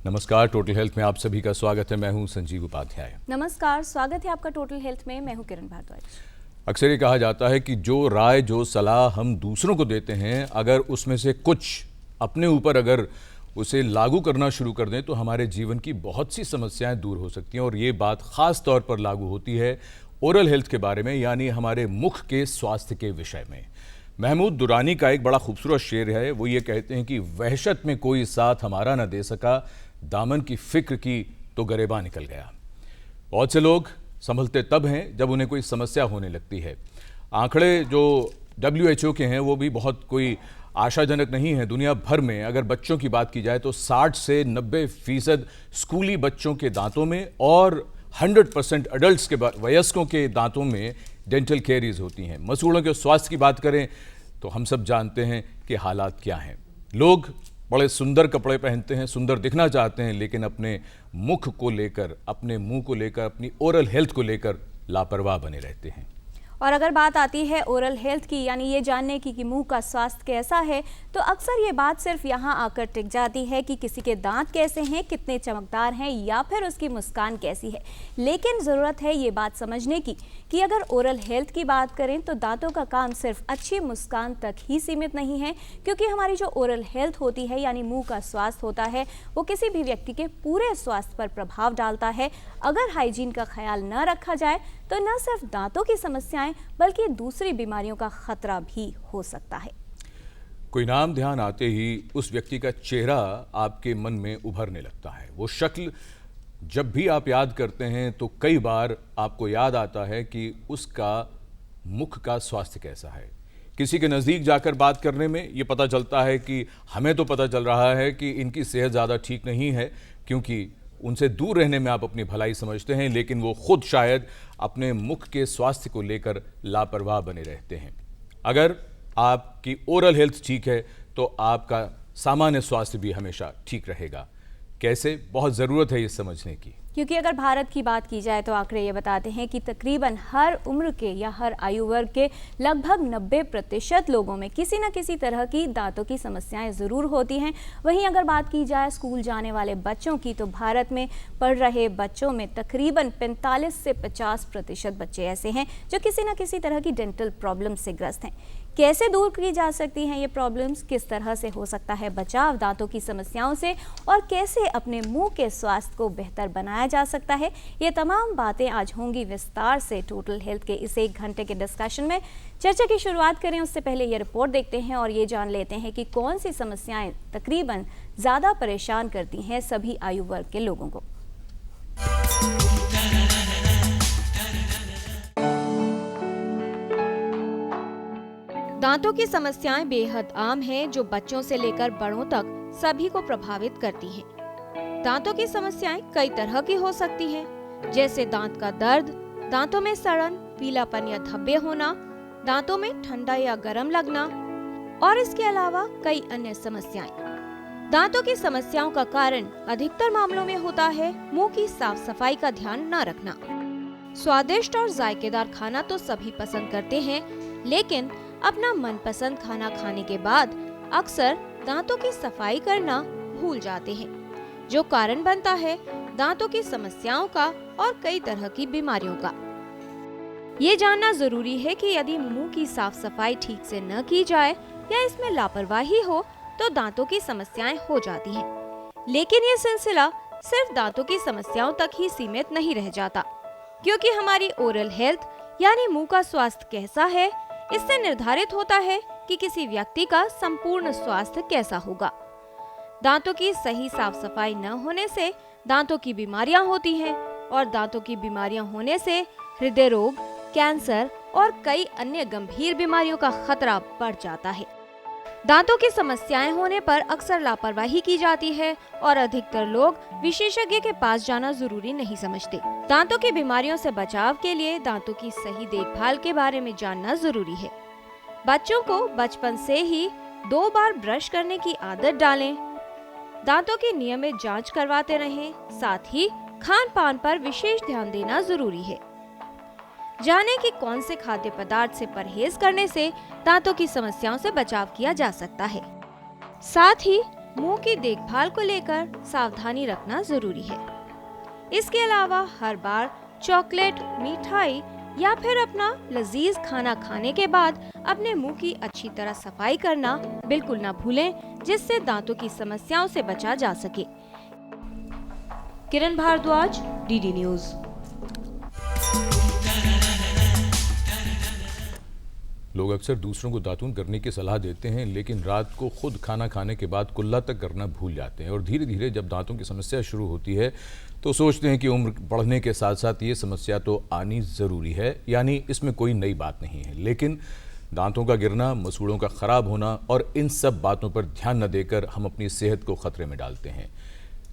नमस्कार, total health में आप सभी का स्वागत है। मैं हूं संजीव उपाध्याय। नमस्कार, स्वागत है आपका टोटल हेल्थ में। मैं हूं किरण भारद्वाज। अक्सर ये कहा जाता है कि जो राय, जो सलाह हम दूसरों को देते हैं, अगर उसमें से कुछ अपने ऊपर अगर उसे लागू करना शुरू कर दें तो हमारे जीवन की बहुत सी समस्याएं दूर हो सकती हैं। और ये बात ख़ास तौर पर लागू होती है ओरल हेल्थ के बारे में, यानी हमारे मुख के स्वास्थ्य के विषय में। महमूद दुरानी का एक बड़ा खूबसूरत शेर है। वो ये कहते हैं कि वहशत में कोई साथ हमारा न दे सका, दामन की फिक्र की तो गरेबा निकल गया। बहुत से लोग संभलते तब हैं जब उन्हें कोई समस्या होने लगती है। आंकड़े जो WHO के हैं वो भी बहुत कोई आशाजनक नहीं है। दुनिया भर में अगर बच्चों की बात की जाए तो 60 से 90% स्कूली बच्चों के दांतों में और 100% अडल्ट्स के वयस्कों के दांतों में डेंटल कैरीज होती हैं। मसूड़ों के स्वास्थ्य की बात करें तो हम सब जानते हैं कि हालात क्या हैं। लोग बड़े सुंदर कपड़े पहनते हैं, सुंदर दिखना चाहते हैं, लेकिन अपने मुख को लेकर, अपने मुंह को लेकर, अपनी ओरल हेल्थ को लेकर लापरवाह बने रहते हैं। और अगर बात आती है ओरल हेल्थ की, यानी ये जानने की कि मुंह का स्वास्थ्य कैसा है, तो अक्सर ये बात सिर्फ यहाँ आकर टिक जाती है कि किसी के दांत कैसे हैं, कितने चमकदार हैं, या फिर उसकी मुस्कान कैसी है। लेकिन ज़रूरत है ये बात समझने की कि अगर ओरल हेल्थ की बात करें तो दांतों का काम सिर्फ अच्छी मुस्कान तक ही सीमित नहीं है, क्योंकि हमारी जो ओरल हेल्थ होती है, यानी मुँह का स्वास्थ्य होता है, वो किसी भी व्यक्ति के पूरे स्वास्थ्य पर प्रभाव डालता है। अगर हाइजीन का ख्याल न रखा जाए तो न सिर्फ दांतों की समस्याएं बल्कि दूसरी बीमारियों का खतरा भी हो सकता है। कोई नाम ध्यान आते ही उस व्यक्ति का चेहरा आपके मन में उभरने लगता है। वो शक्ल जब भी आप याद करते हैं तो कई बार आपको याद आता है कि उसका मुख का स्वास्थ्य कैसा है। किसी के नज़दीक जाकर बात करने में ये पता चलता है कि हमें तो पता चल रहा है कि इनकी सेहत ज़्यादा ठीक नहीं है, क्योंकि उनसे दूर रहने में आप अपनी भलाई समझते हैं, लेकिन वो खुद शायद अपने मुख के स्वास्थ्य को लेकर लापरवाह बने रहते हैं। अगर आपकी ओरल हेल्थ ठीक है तो आपका सामान्य स्वास्थ्य भी हमेशा ठीक रहेगा। कैसे? बहुत ज़रूरत है ये समझने की, क्योंकि अगर भारत की बात की जाए तो आंकड़े ये बताते हैं कि तकरीबन हर उम्र के या हर आयु वर्ग के लगभग 90% लोगों में किसी न किसी तरह की दांतों की समस्याएं ज़रूर होती हैं। वहीं अगर बात की जाए स्कूल जाने वाले बच्चों की, तो भारत में पढ़ रहे बच्चों में तकरीबन 45 से 50% बच्चे ऐसे हैं जो किसी न किसी तरह की डेंटल प्रॉब्लम से ग्रस्त हैं। कैसे दूर की जा सकती हैं ये प्रॉब्लम्स, किस तरह से हो सकता है बचाव दांतों की समस्याओं से, और कैसे अपने मुंह के स्वास्थ्य को बेहतर बनाया जा सकता है, ये तमाम बातें आज होंगी विस्तार से टोटल हेल्थ के इस 1 घंटे के डिस्कशन में। चर्चा की शुरुआत करें उससे पहले ये रिपोर्ट देखते हैं और ये जान लेते हैं कि कौन सी समस्याएं तकरीबन ज़्यादा परेशान करती हैं सभी आयु वर्ग के लोगों को। दांतों की समस्याएं बेहद आम हैं, जो बच्चों से लेकर बड़ों तक सभी को प्रभावित करती हैं। दांतों की समस्याएं कई तरह की हो सकती हैं, जैसे दांत का दर्द, दांतों में सड़न, पीलापन या धब्बे होना, दांतों में ठंडा या गर्म लगना, और इसके अलावा कई अन्य समस्याएं। दांतों की समस्याओं का कारण अधिकतर मामलों में होता है मुंह की साफ सफाई का ध्यान न रखना। स्वादिष्ट और जायकेदार खाना तो सभी पसंद करते हैं, लेकिन अपना मनपसंद खाना खाने के बाद अक्सर दांतों की सफाई करना भूल जाते हैं, जो कारण बनता है दांतों की समस्याओं का और कई तरह की बीमारियों का। ये जानना जरूरी है कि यदि मुंह की साफ सफाई ठीक से न की जाए या इसमें लापरवाही हो तो दांतों की समस्याएं हो जाती हैं। लेकिन ये सिलसिला सिर्फ दांतों की समस्याओं तक ही सीमित नहीं रह जाता, क्योंकि हमारी ओरल हेल्थ यानी मुंह का स्वास्थ्य कैसा है, इससे निर्धारित होता है कि किसी व्यक्ति का संपूर्ण स्वास्थ्य कैसा होगा। दांतों की सही साफ सफाई न होने से दांतों की बीमारियां होती हैं, और दांतों की बीमारियां होने से हृदय रोग, कैंसर और कई अन्य गंभीर बीमारियों का खतरा बढ़ जाता है। दांतों की समस्याएं होने पर अक्सर लापरवाही की जाती है और अधिकतर लोग विशेषज्ञ के पास जाना जरूरी नहीं समझते। दांतों की बीमारियों से बचाव के लिए दांतों की सही देखभाल के बारे में जानना जरूरी है। बच्चों को बचपन से ही 2 बार ब्रश करने की आदत डालें, दांतों की नियमित जांच करवाते रहें, साथ ही खान पान पर विशेष ध्यान देना जरूरी है। जाने कि कौन से खाद्य पदार्थ से परहेज करने से दांतों की समस्याओं से बचाव किया जा सकता है। साथ ही मुंह की देखभाल को लेकर सावधानी रखना जरूरी है। इसके अलावा हर बार चॉकलेट, मिठाई या फिर अपना लजीज खाना खाने के बाद अपने मुंह की अच्छी तरह सफाई करना बिल्कुल ना भूलें, जिससे दांतों की समस्याओं से बचा जा सके। किरण भारद्वाज, डीडी न्यूज। लोग अक्सर दूसरों को दातून करने की सलाह देते हैं, लेकिन रात को खुद खाना खाने के बाद कुल्ला तक करना भूल जाते हैं और धीरे धीरे जब दांतों की समस्या शुरू होती है तो सोचते हैं कि उम्र बढ़ने के साथ साथ ये समस्या तो आनी ज़रूरी है, यानी इसमें कोई नई बात नहीं है। लेकिन दांतों का गिरना, मसूड़ों का ख़राब होना और इन सब बातों पर ध्यान न देकर हम अपनी सेहत को ख़तरे में डालते हैं।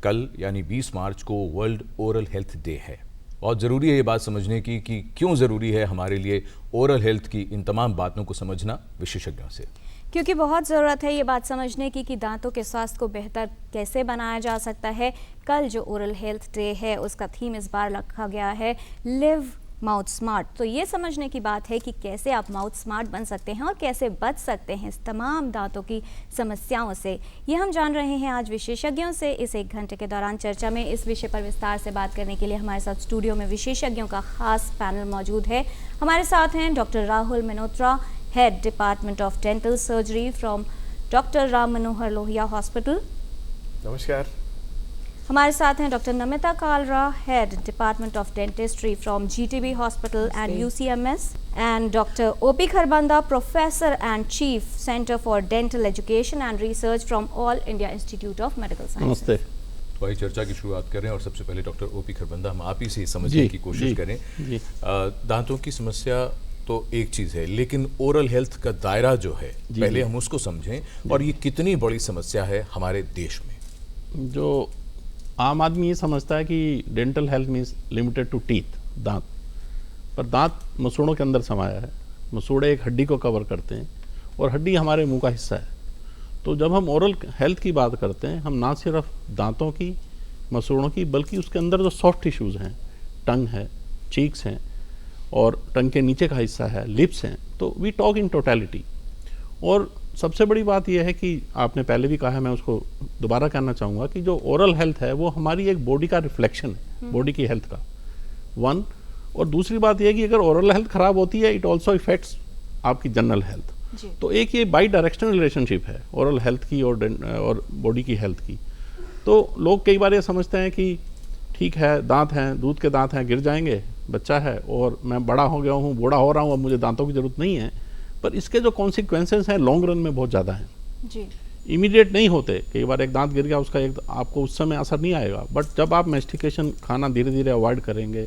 कल यानी 20 मार्च को वर्ल्ड ओरल हेल्थ डे है। बहुत ज़रूरी है ये बात समझने की कि क्यों ज़रूरी है हमारे लिए ओरल हेल्थ की इन तमाम बातों को समझना विशेषज्ञों से, क्योंकि बहुत ज़रूरत है ये बात समझने की कि दांतों के स्वास्थ्य को बेहतर कैसे बनाया जा सकता है। कल जो ओरल हेल्थ डे है उसका थीम इस बार रखा गया है लिव माउथ स्मार्ट। तो ये समझने की बात है कि कैसे आप माउथ स्मार्ट बन सकते हैं और कैसे बच सकते हैं इस तमाम दांतों की समस्याओं से। ये हम जान रहे हैं आज विशेषज्ञों से। इस 1 घंटे के दौरान चर्चा में इस विषय पर विस्तार से बात करने के लिए हमारे साथ स्टूडियो में विशेषज्ञों का खास पैनल मौजूद है। हमारे साथ हैं doctor Rahul Menotra, head department of dental surgery from doctor Ram Manohar Lohia hospital. नमस्कार। हमारे साथ हैं doctor Namita Kalra, head department of dentistry from GTB hospital and UCMS, and doctor OP Kharbanda, professor and chief centre for dental education and research from All India Institute of Medical Science. नमस्ते। तो आइए चर्चा की शुरुआत करें और सबसे पहले डॉक्टर ओपी खरबंदा, हम आप ही से समझने की कोशिश करें। दांतों की समस्या तो एक चीज़ है, लेकिन ओरल हेल्थ का दायरा जो है पहले हम उसको समझें और ये कितनी बड़ी समस्या है हमारे देश में। जो आम आदमी ये समझता है कि dental health means limited to teeth, दांत, पर दांत मसूड़ों के अंदर समाया है। मसूड़े एक हड्डी को कवर करते हैं और हड्डी हमारे मुंह का हिस्सा है। तो जब हम ओरल हेल्थ की बात करते हैं, हम ना सिर्फ दांतों की, मसूड़ों की, बल्कि उसके अंदर जो सॉफ्ट टिश्यूज़ हैं, टंग है, चीक्स हैं और टंग के नीचे का हिस्सा है, लिप्स हैं, तो वी टॉक इन टोटलिटी। और सबसे बड़ी बात यह है कि आपने पहले भी कहा है, मैं उसको दोबारा कहना चाहूँगा कि जो ओरल हेल्थ है वो हमारी एक बॉडी का रिफ्लेक्शन है, बॉडी की हेल्थ का वन। और दूसरी बात यह है कि अगर ओरल हेल्थ ख़राब होती है, इट ऑल्सो इफेक्ट्स आपकी जनरल हेल्थ। तो एक ये बाई डायरेक्शनल रिलेशनशिप है ओरल हेल्थ की और बॉडी की हेल्थ की। तो लोग कई बार ये समझते हैं कि ठीक है, दांत हैं, दूध के दांत हैं, गिर जाएंगे, बच्चा है और मैं बड़ा हो गया हूँ, बूढ़ा हो रहा हूँ, अब मुझे दांतों की ज़रूरत नहीं है। पर इसके जो कॉन्सिक्वेंसेस हैं लॉन्ग रन में बहुत ज़्यादा हैं जी। इमीडिएट नहीं होते, कई बार एक दांत गिर गया उसका एक आपको उस समय असर नहीं आएगा, बट जब आप मेस्टिकेशन खाना धीरे धीरे अवॉइड करेंगे,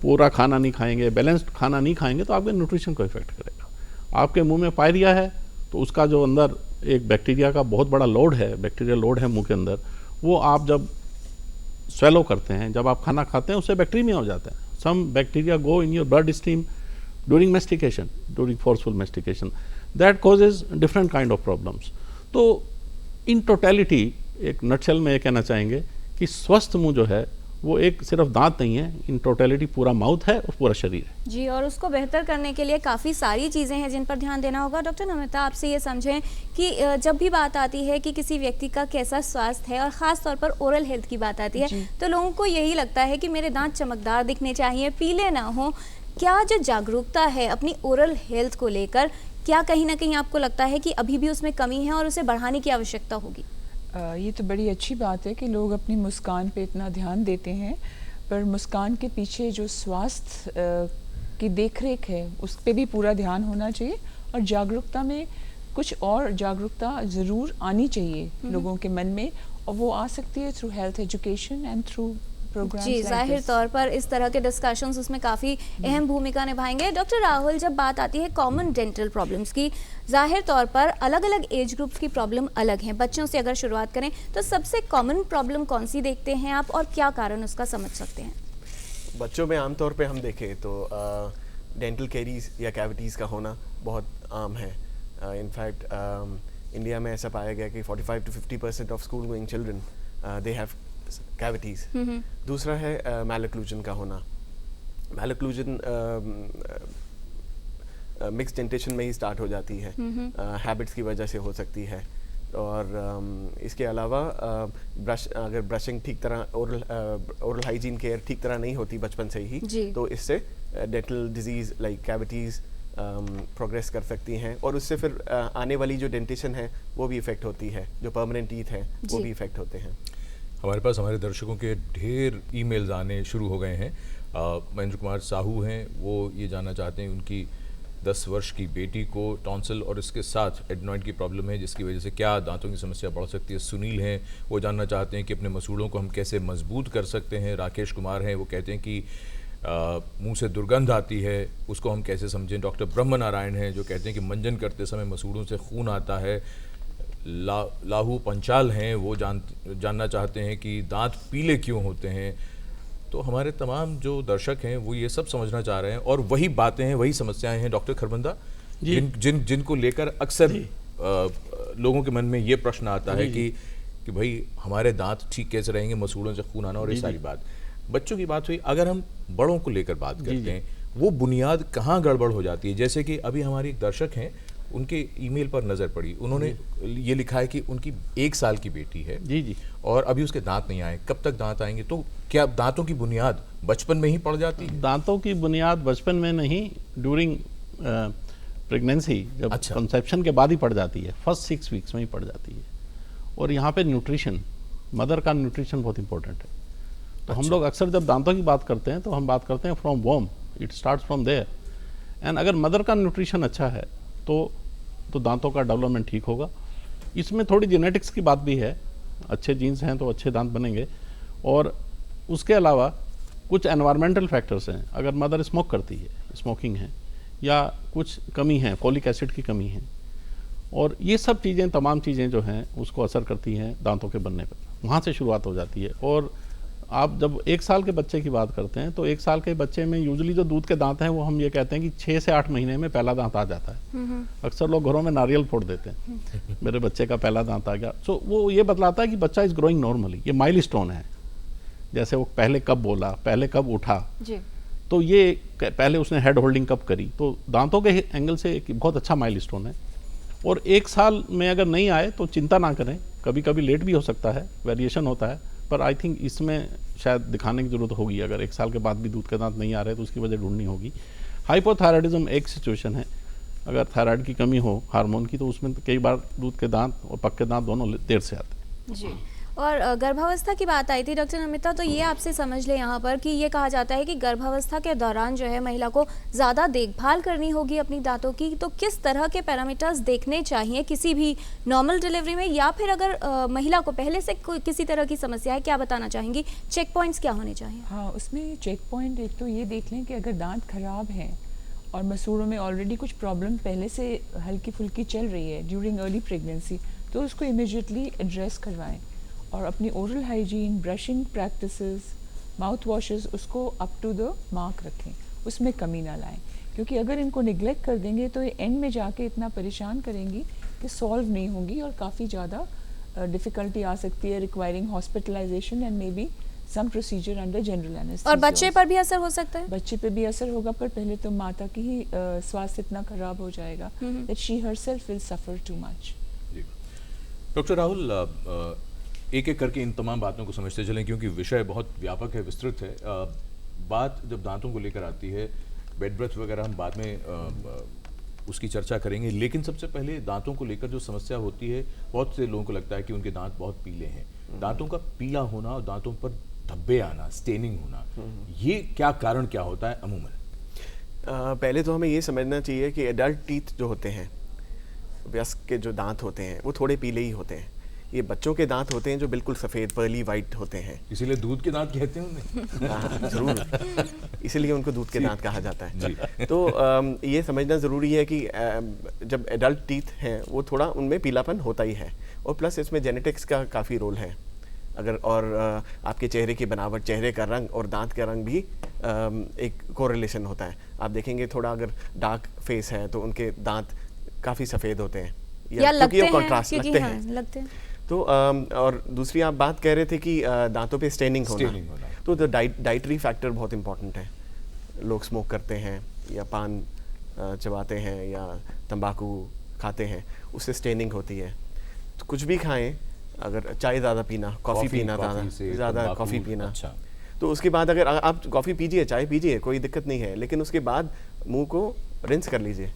पूरा खाना नहीं खाएंगे, बैलेंस्ड खाना नहीं खाएंगे, तो आपके न्यूट्रिशन को इफेक्ट करेगा। आपके मुंह में पायरिया है तो उसका जो अंदर एक बैक्टीरिया का बहुत बड़ा लोड है, बैक्टीरियल लोड है मुंह के अंदर, वो आप जब स्वेलो करते हैं, जब आप खाना खाते हैं, उससे बैक्टीरिया हो जाता है। Some bacteria go in your bloodstream during mastication, during forceful mastication, that causes different kind of problems. तो in totality एक नटशेल में ये कहना चाहेंगे कि स्वस्थ मुंह जो है वो एक सिर्फ दांत नहीं है, इन टोटलिटी पूरा माउथ है और पूरा शरीर है जी। और उसको बेहतर करने के लिए काफ़ी सारी चीज़ें हैं जिन पर ध्यान देना होगा। डॉक्टर नमिता, आपसे ये समझें कि जब भी बात आती है कि किसी व्यक्ति का कैसा स्वास्थ्य है और ख़ास तौर पर ओरल हेल्थ की बात आती है, तो लोगों को यही लगता है कि मेरे दांत चमकदार दिखने चाहिए, पीले ना हो। क्या जो जागरूकता है अपनी ओरल हेल्थ को लेकर, क्या कहीं ना कहीं आपको लगता है कि अभी भी उसमें कमी है और उसे बढ़ाने की आवश्यकता होगी? ये तो बड़ी अच्छी बात है कि लोग अपनी मुस्कान पे इतना ध्यान देते हैं, पर मुस्कान के पीछे जो स्वास्थ्य की देखरेख है उस पे भी पूरा ध्यान होना चाहिए। और जागरूकता में कुछ और जागरूकता ज़रूर आनी चाहिए लोगों के मन में, और वो आ सकती है through health education and through जी। जाहिर तौर पर इस तरह के डिस्कशंस उसमें काफ़ी अहम भूमिका निभाएंगे। डॉक्टर राहुल, जब बात आती है कॉमन डेंटल प्रॉब्लम्स की, जाहिर तौर पर अलग अलग एज ग्रुप्स की प्रॉब्लम अलग हैं। बच्चों से अगर शुरुआत करें तो सबसे कॉमन प्रॉब्लम कौन सी देखते हैं आप और क्या कारण उसका समझ सकते हैं? बच्चों में आमतौर पे हम देखें तो डेंटल कैरीज या कैविटीज़ का होना बहुत आम है। इनफैक्ट इंडिया में ऐसा पाया गया कि 45 to 50% of school going children they have cavities. दूसरा है मैलोक्लूजन का होना। मैलोक्लूजन मिक्स डेंटेशन में ही स्टार्ट हो जाती है, हैबिट्स की वजह से हो सकती है। और इसके अलावा अगर ब्रशिंग ठीक तरह ओरल हाइजीन केयर ठीक तरह नहीं होती बचपन से ही, जी। तो इससे dental disease like cavities progress कर सकती हैं, और उससे फिर आने वाली जो डेंटिशन है वो भी इफ़ेक्ट होती है, जो परमानेंट टीथ हैं वो जी। भी इफ़ेक्ट होते हैं। हमारे पास हमारे दर्शकों के ढेर ईमेल्स आने शुरू हो गए हैं। महेंद्र कुमार साहू हैं, वो ये जानना चाहते हैं उनकी 10 वर्ष की बेटी को टॉन्सिल और इसके साथ एडनॉइड की प्रॉब्लम है, जिसकी वजह से क्या दांतों की समस्या बढ़ सकती है। सुनील हैं, वो जानना चाहते हैं कि अपने मसूड़ों को हम कैसे मजबूत कर सकते हैं। राकेश कुमार हैं, वो कहते हैं कि मुंह से दुर्गंध आती है, उसको हम कैसे समझें। डॉक्टर ब्रह्म नारायण हैं, जो कहते हैं कि मंजन करते समय मसूड़ों से खून आता है। लाहू पंचाल हैं, वो जानना चाहते हैं कि दांत पीले क्यों होते हैं। तो हमारे तमाम जो दर्शक हैं वो ये सब समझना चाह रहे हैं, और वही बातें हैं, वही समस्याएं हैं डॉक्टर खरबंदा, जिनको लेकर अक्सर लोगों के मन में ये प्रश्न आता है कि भाई हमारे दांत ठीक कैसे रहेंगे, मसूड़ों से खून आना और ये सारी बात। बच्चों की बात हुई, अगर हम बड़ों को लेकर बात करते हैं, वो बुनियाद कहाँ गड़बड़ हो जाती है। जैसे कि अभी हमारी एक दर्शक हैं, उनके ईमेल पर नज़र पड़ी, उन्होंने ये लिखा है कि उनकी 1 साल की बेटी है जी और अभी उसके दांत नहीं आए, कब तक दांत आएंगे? तो क्या दांतों की बुनियाद बचपन में ही पड़ जाती है? दांतों की बुनियाद बचपन में नहीं, ड्यूरिंग प्रेगनेंसी, जब अच्छा। कंसेप्शन के बाद ही पड़ जाती है, फर्स्ट 6 वीक्स में ही पड़ जाती है। और यहाँ पे न्यूट्रिशन, मदर का न्यूट्रिशन बहुत इंपॉर्टेंट है। तो हम लोग अक्सर जब दांतों की बात करते हैं तो हम बात करते हैं from warm, it starts from there. And अगर मदर का न्यूट्रिशन अच्छा है तो दांतों का डेवलपमेंट ठीक होगा। इसमें थोड़ी जेनेटिक्स की बात भी है, अच्छे जीन्स हैं तो अच्छे दांत बनेंगे। और उसके अलावा कुछ एनवायरमेंटल फैक्टर्स हैं, अगर मदर स्मोक करती है, स्मोकिंग है, या कुछ कमी है, फोलिक एसिड की कमी है, और ये सब चीज़ें, तमाम चीज़ें जो हैं उसको असर करती हैं दांतों के बनने पर। वहाँ से शुरुआत हो जाती है। और आप जब 1 साल के बच्चे की बात करते हैं तो 1 साल के बच्चे में यूजुअली जो दूध के दांत हैं वो हम ये कहते हैं कि 6 से 8 महीने में पहला दांत आ जाता है। अक्सर लोग घरों में नारियल फोड़ देते हैं, मेरे बच्चे का पहला दांत आ गया। सो वो ये बतलाता है कि बच्चा इज ग्रोइंग नॉर्मली, ये माइलस्टोन है। जैसे वो पहले कब बोला, पहले कब उठा, जी। तो ये पहले उसने हेड होल्डिंग कब करी, तो दांतों के एंगल से एक बहुत अच्छा माइलस्टोन है। और 1 साल में अगर नहीं आए तो चिंता ना करें, कभी कभी लेट भी हो सकता है, वेरिएशन होता है, पर आई थिंक इसमें शायद दिखाने की ज़रूरत होगी। अगर 1 साल के बाद भी दूध के दांत नहीं आ रहे तो उसकी वजह ढूंढनी होगी। हाइपोथायराइडिज्म एक सिचुएशन है, अगर थायराइड की कमी हो हार्मोन की, तो उसमें कई बार दूध के दांत और पक्के दांत दोनों देर से आते हैं। जी। और गर्भावस्था की बात आई थी डॉक्टर नमिता, तो ये आपसे समझ लें यहाँ पर कि ये कहा जाता है कि गर्भावस्था के दौरान जो है महिला को ज़्यादा देखभाल करनी होगी अपनी दांतों की। तो किस तरह के पैरामीटर्स देखने चाहिए किसी भी नॉर्मल डिलीवरी में, या फिर अगर महिला को पहले से किसी तरह की समस्या है, क्या बताना चाहेंगी? चेक पॉइंट्स क्या होने चाहिए? हाँ, उसमें चेक पॉइंट एक तो ये देख लें कि अगर दांत खराब हैं और मसूड़ों में ऑलरेडी कुछ प्रॉब्लम पहले से हल्की फुल्की चल रही है ड्यूरिंग अर्ली प्रेगनेंसी, तो उसको इमीडिएटली एड्रेस करवाएं। और अपनी oral hygiene, brushing practices, mouth washes, उसको अप टू द मार्क रखें, उसमें कमी ना लाएं। क्योंकि अगर इनको निगलेक्ट कर देंगे तो ये एंड में जाके इतना परेशान करेंगी कि सॉल्व नहीं होंगी और काफ़ी ज़्यादा डिफ़िकल्टी आ सकती है, requiring hospitalisation and maybe some procedure under general anaesthesia. और बच्चे पर भी असर हो सकता है? बच्चे पे भी असर होगा, पर पहले तो माता की ही स्वास्थ्य इतना खराब हो जाएगा that she herself will suffer too much. Doctor Rahul, एक एक करके इन तमाम बातों को समझते चलें, क्योंकि विषय बहुत व्यापक है, विस्तृत है। बात जब दांतों को लेकर आती है, बेड ब्रेथ वगैरह हम बाद में उसकी चर्चा करेंगे, लेकिन सबसे पहले दांतों को लेकर जो समस्या होती है, बहुत से लोगों को लगता है कि उनके दांत बहुत पीले हैं। दांतों का पीला होना और दांतों पर धब्बे आना, स्टेनिंग होना, ये क्या कारण क्या होता है अमूमन? पहले तो हमें ये समझना चाहिए कि एडल्ट टीथ जो होते हैं, वयस्क के जो दांत होते हैं, वो थोड़े पीले ही होते हैं। ये बच्चों के दांत होते हैं जो बिल्कुल सफ़ेद पर्ली वाइट होते हैं, इसीलिए दूध के दांत कहते हैं उन्हें। हाँ, ज़रूर, इसीलिए उनको दूध के दांत कहा जाता है। तो ये समझना ज़रूरी है कि जब एडल्ट टीथ हैं वो थोड़ा उनमें पीलापन होता ही है, और प्लस इसमें जेनेटिक्स का काफ़ी रोल है। अगर और आपके चेहरे की बनावट, चेहरे का रंग और दांत का रंग भी एक कोरिलेशन होता है। आप देखेंगे थोड़ा अगर डार्क फेस है तो उनके दांत काफ़ी सफ़ेद होते हैं, या लगते हैं, कॉन्ट्रास्ट लगते हाँ, हैं। लगते हैं। तो और दूसरी आप बात कह रहे थे कि दांतों पे स्टेनिंग होना, तो डाइटरी फैक्टर बहुत इंपॉर्टेंट है। लोग स्मोक करते हैं या पान चबाते हैं या तंबाकू खाते हैं, उससे स्टेनिंग होती है। कुछ भी खाएं, अगर चाय ज़्यादा पीना, कॉफ़ी पीना ज़्यादा कॉफ़ी पीना, अच्छा, तो उसके बाद अगर आप कॉफ़ी पीजिए, चाय पीजिए, कोई दिक्कत नहीं है, लेकिन उसके बाद मुंह को रिंस कर लीजिए।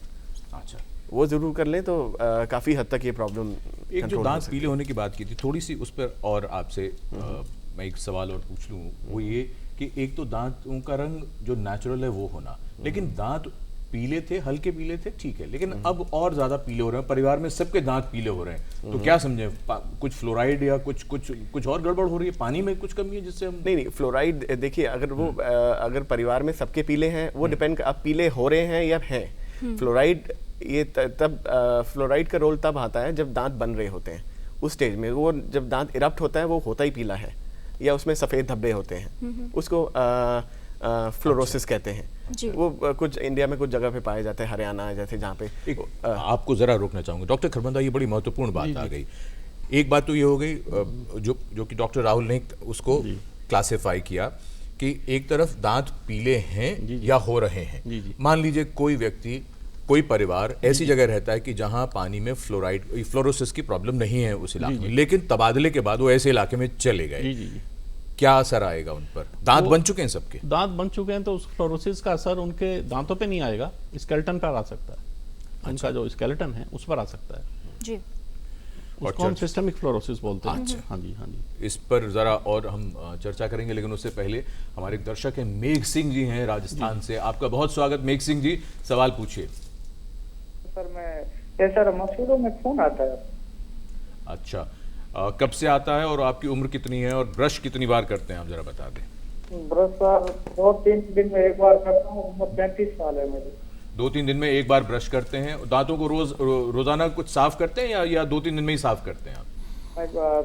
अच्छा। वो ज़रूर कर लें तो काफ़ी हद तक ये प्रॉब्लम एक जो दांत पीले होने की बात की थी, थोड़ी सी उस पर और आपसे मैं एक सवाल और पूछ लूँ, वो ये कि एक तो दांतों का रंग जो नेचुरल है वो होना, लेकिन दांत पीले थे, हल्के पीले थे, ठीक है, लेकिन अब और ज़्यादा पीले हो रहे हैं, परिवार में सबके दांत पीले हो रहे हैं, तो क्या समझें, कुछ फ्लोराइड या कुछ और गड़बड़ हो रही है, पानी में कुछ कमी है जिससे हम? नहीं, फ्लोराइड देखिए, अगर वो अगर परिवार में सबके पीले हैं, वो डिपेंड, अब पीले हो रहे हैं या हैं। फ्लोराइड ये तब फ्लोराइड का रोल तब आता है जब दांत बन रहे होते हैं, उस स्टेज में। वो जब दांत इरप्ट होता है वो होता ही पीला है, या उसमें सफ़ेद धब्बे होते हैं, उसको फ्लोरोसिस कहते हैं। वो कुछ इंडिया में कुछ जगह पे पाए जाते हैं, हरियाणा जैसे, जहाँ पे आपको ज़रा रोकना चाहूँगा डॉक्टर खरबंदा, ये बड़ी महत्वपूर्ण बात आ गई। एक बात तो ये हो गई जो कि डॉक्टर राहुल ने उसको क्लासिफाई किया कि एक तरफ दांत पीले हैं या हो रहे हैं। मान लीजिए कोई व्यक्ति, कोई परिवार ऐसी जगह रहता है कि जहां पानी में फ्लोरोसिस की प्रॉब्लम नहीं है उस इलाके में, लेकिन तबादले के बाद वो ऐसे इलाके में चले गए, क्या असर आएगा उन पर? दांत बन चुके हैं सबके, दांत बन चुके हैं, तो उस फ्लोरोसिस का असर उनके दांतों पे नहीं आएगा, स्केलेटन पर आ सकता है। उनका जो स्केलेटन है उस पर आ सकता है जी, उसको हम सिस्टमिक फ्लोरोसिस बोलते हैं। अच्छा। हाँ जी, हाँ जी। इस पर जरा और हम चर्चा करेंगे, लेकिन उससे पहले हमारे एक दर्शक हैं, मेघ सिंह जी हैं राजस्थान से। आपका बहुत स्वागत मेघ सिंह जी, सवाल पूछिए। सर मसूड़ों में खून आता है। अच्छा, कब से आता है और आपकी उम्र कितनी है और ब्रश कितनी बार करते हैं, आप जरा बता दें। ब्रश सर 2-3 दिन में एक बार करता हूँ, उम्र 35 साल है मेरी। 2-3 दिन में एक बार ब्रश करते हैं। दांतों को रोजाना कुछ साफ करते हैं या 2-3 दिन में ही साफ करते हैं आप?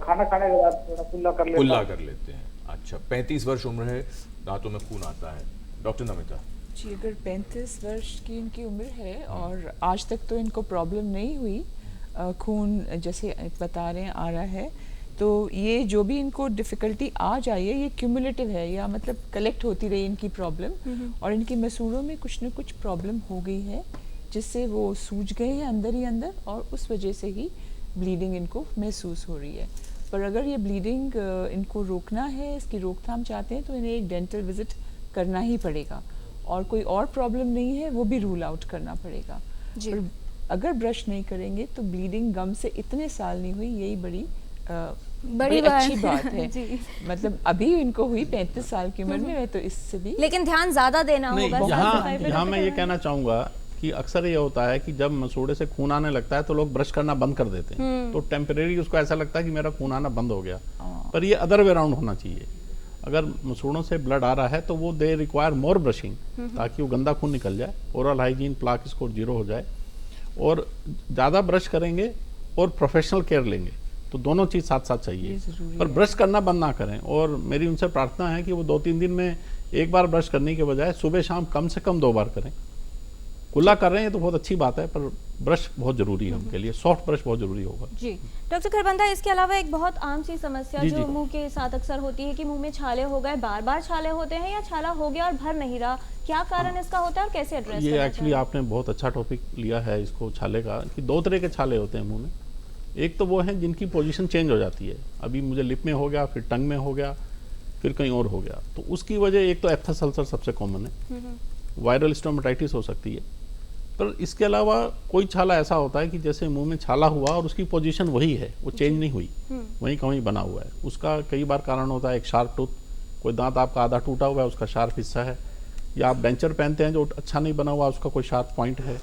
खाना खाने के बाद थोड़ा कुल्ला कर लेते हैं। अच्छा, 35 वर्ष उम्र है, दांतों में खून आता है। डॉक्टर नमिता जी, अगर 35 वर्ष की इनकी उम्र है और आज तक तो इनको प्रॉब्लम नहीं हुई, खून जैसे बता रहे हैं आ रहा है, तो ये जो भी इनको डिफ़िकल्टी आ जाए ये क्यूमुलेटिव है, या मतलब कलेक्ट होती रही इनकी प्रॉब्लम, और इनकी मसूड़ों में कुछ न कुछ प्रॉब्लम हो गई है जिससे वो सूज गए हैं अंदर ही अंदर, और उस वजह से ही ब्लीडिंग इनको महसूस हो रही है। पर अगर ये ब्लीडिंग इनको रोकना है, इसकी रोकथाम चाहते हैं, तो इन्हें एक डेंटल विजिट करना ही पड़ेगा, और कोई और प्रॉब्लम नहीं है वो भी रूल आउट करना पड़ेगा। पर अगर ब्रश नहीं करेंगे तो ब्लीडिंग गम से इतने साल नहीं हुई, यही बड़ी अच्छी बात है। मतलब अभी इनको हुई 35 साल की उम्र में, मैं तो इससे भी, लेकिन ध्यान ज्यादा देना होगा। यहाँ मैं ये कहना चाहूंगा कि अक्सर ये होता है कि जब मसूड़े से खून आने लगता है तो लोग ब्रश करना बंद कर देते हैं, तो टेम्परेरी उसको ऐसा लगता है कि मेरा खून आना बंद हो गया, पर ये अदर वे राउंड होना चाहिए। अगर मसूड़ों से ब्लड आ रहा है तो वो दे रिक्वायर मोर ब्रशिंग, ताकि वो गंदा खून निकल जाए, ओरल हाइजीन प्लाक स्कोर 0 हो जाए, और ज़्यादा ब्रश करेंगे और प्रोफेशनल केयर लेंगे तो दोनों चीज़ साथ साथ चाहिए, पर ब्रश करना बंद ना करें। और मेरी उनसे प्रार्थना है कि वो 2-3 दिन में एक बार ब्रश करने के बजाय सुबह शाम कम से कम 2 बार करें। कुल्ला कर रहे हैं तो बहुत अच्छी बात है, पर ब्रश बहुत जरूरी है उनके लिए, सॉफ्ट ब्रश बहुत जरूरी होगा। जी डॉक्टर खरबंदा, इसके अलावा एक बहुत आम सी समस्या जो मुंह के साथ अक्सर होती है कि मुंह में छाले हो गए, बार बार छाले होते हैं, या छाला हो गया और भर नहीं रहा, क्या कारण इसका होता है और कैसे एड्रेस करना ये एक्चुअली आपने बहुत अच्छा टॉपिक लिया है इसको, छाले का, कि 2 तरह के छाले होते हैं मुंह में। एक तो वो हैं जिनकी पोजीशन चेंज हो जाती है, अभी मुझे लिप में हो गया, फिर टंग में हो गया, फिर कहीं और हो गया, तो उसकी वजह एक तो एप्थस अल्सर सबसे कॉमन है, वायरल स्टोमेटाइटिस हो सकती है। पर इसके अलावा कोई छाला ऐसा होता है कि जैसे मुंह में छाला हुआ और उसकी पोजीशन वही है, वो चेंज नहीं हुई, वहीं का वहीं बना हुआ है। उसका कई बार कारण होता है एक शार्प टूथ, कोई दांत आपका आधा टूटा हुआ है, उसका शार्प हिस्सा है, या आप डेंचर पहनते हैं जो अच्छा नहीं बना हुआ, उसका कोई शार्प पॉइंट है।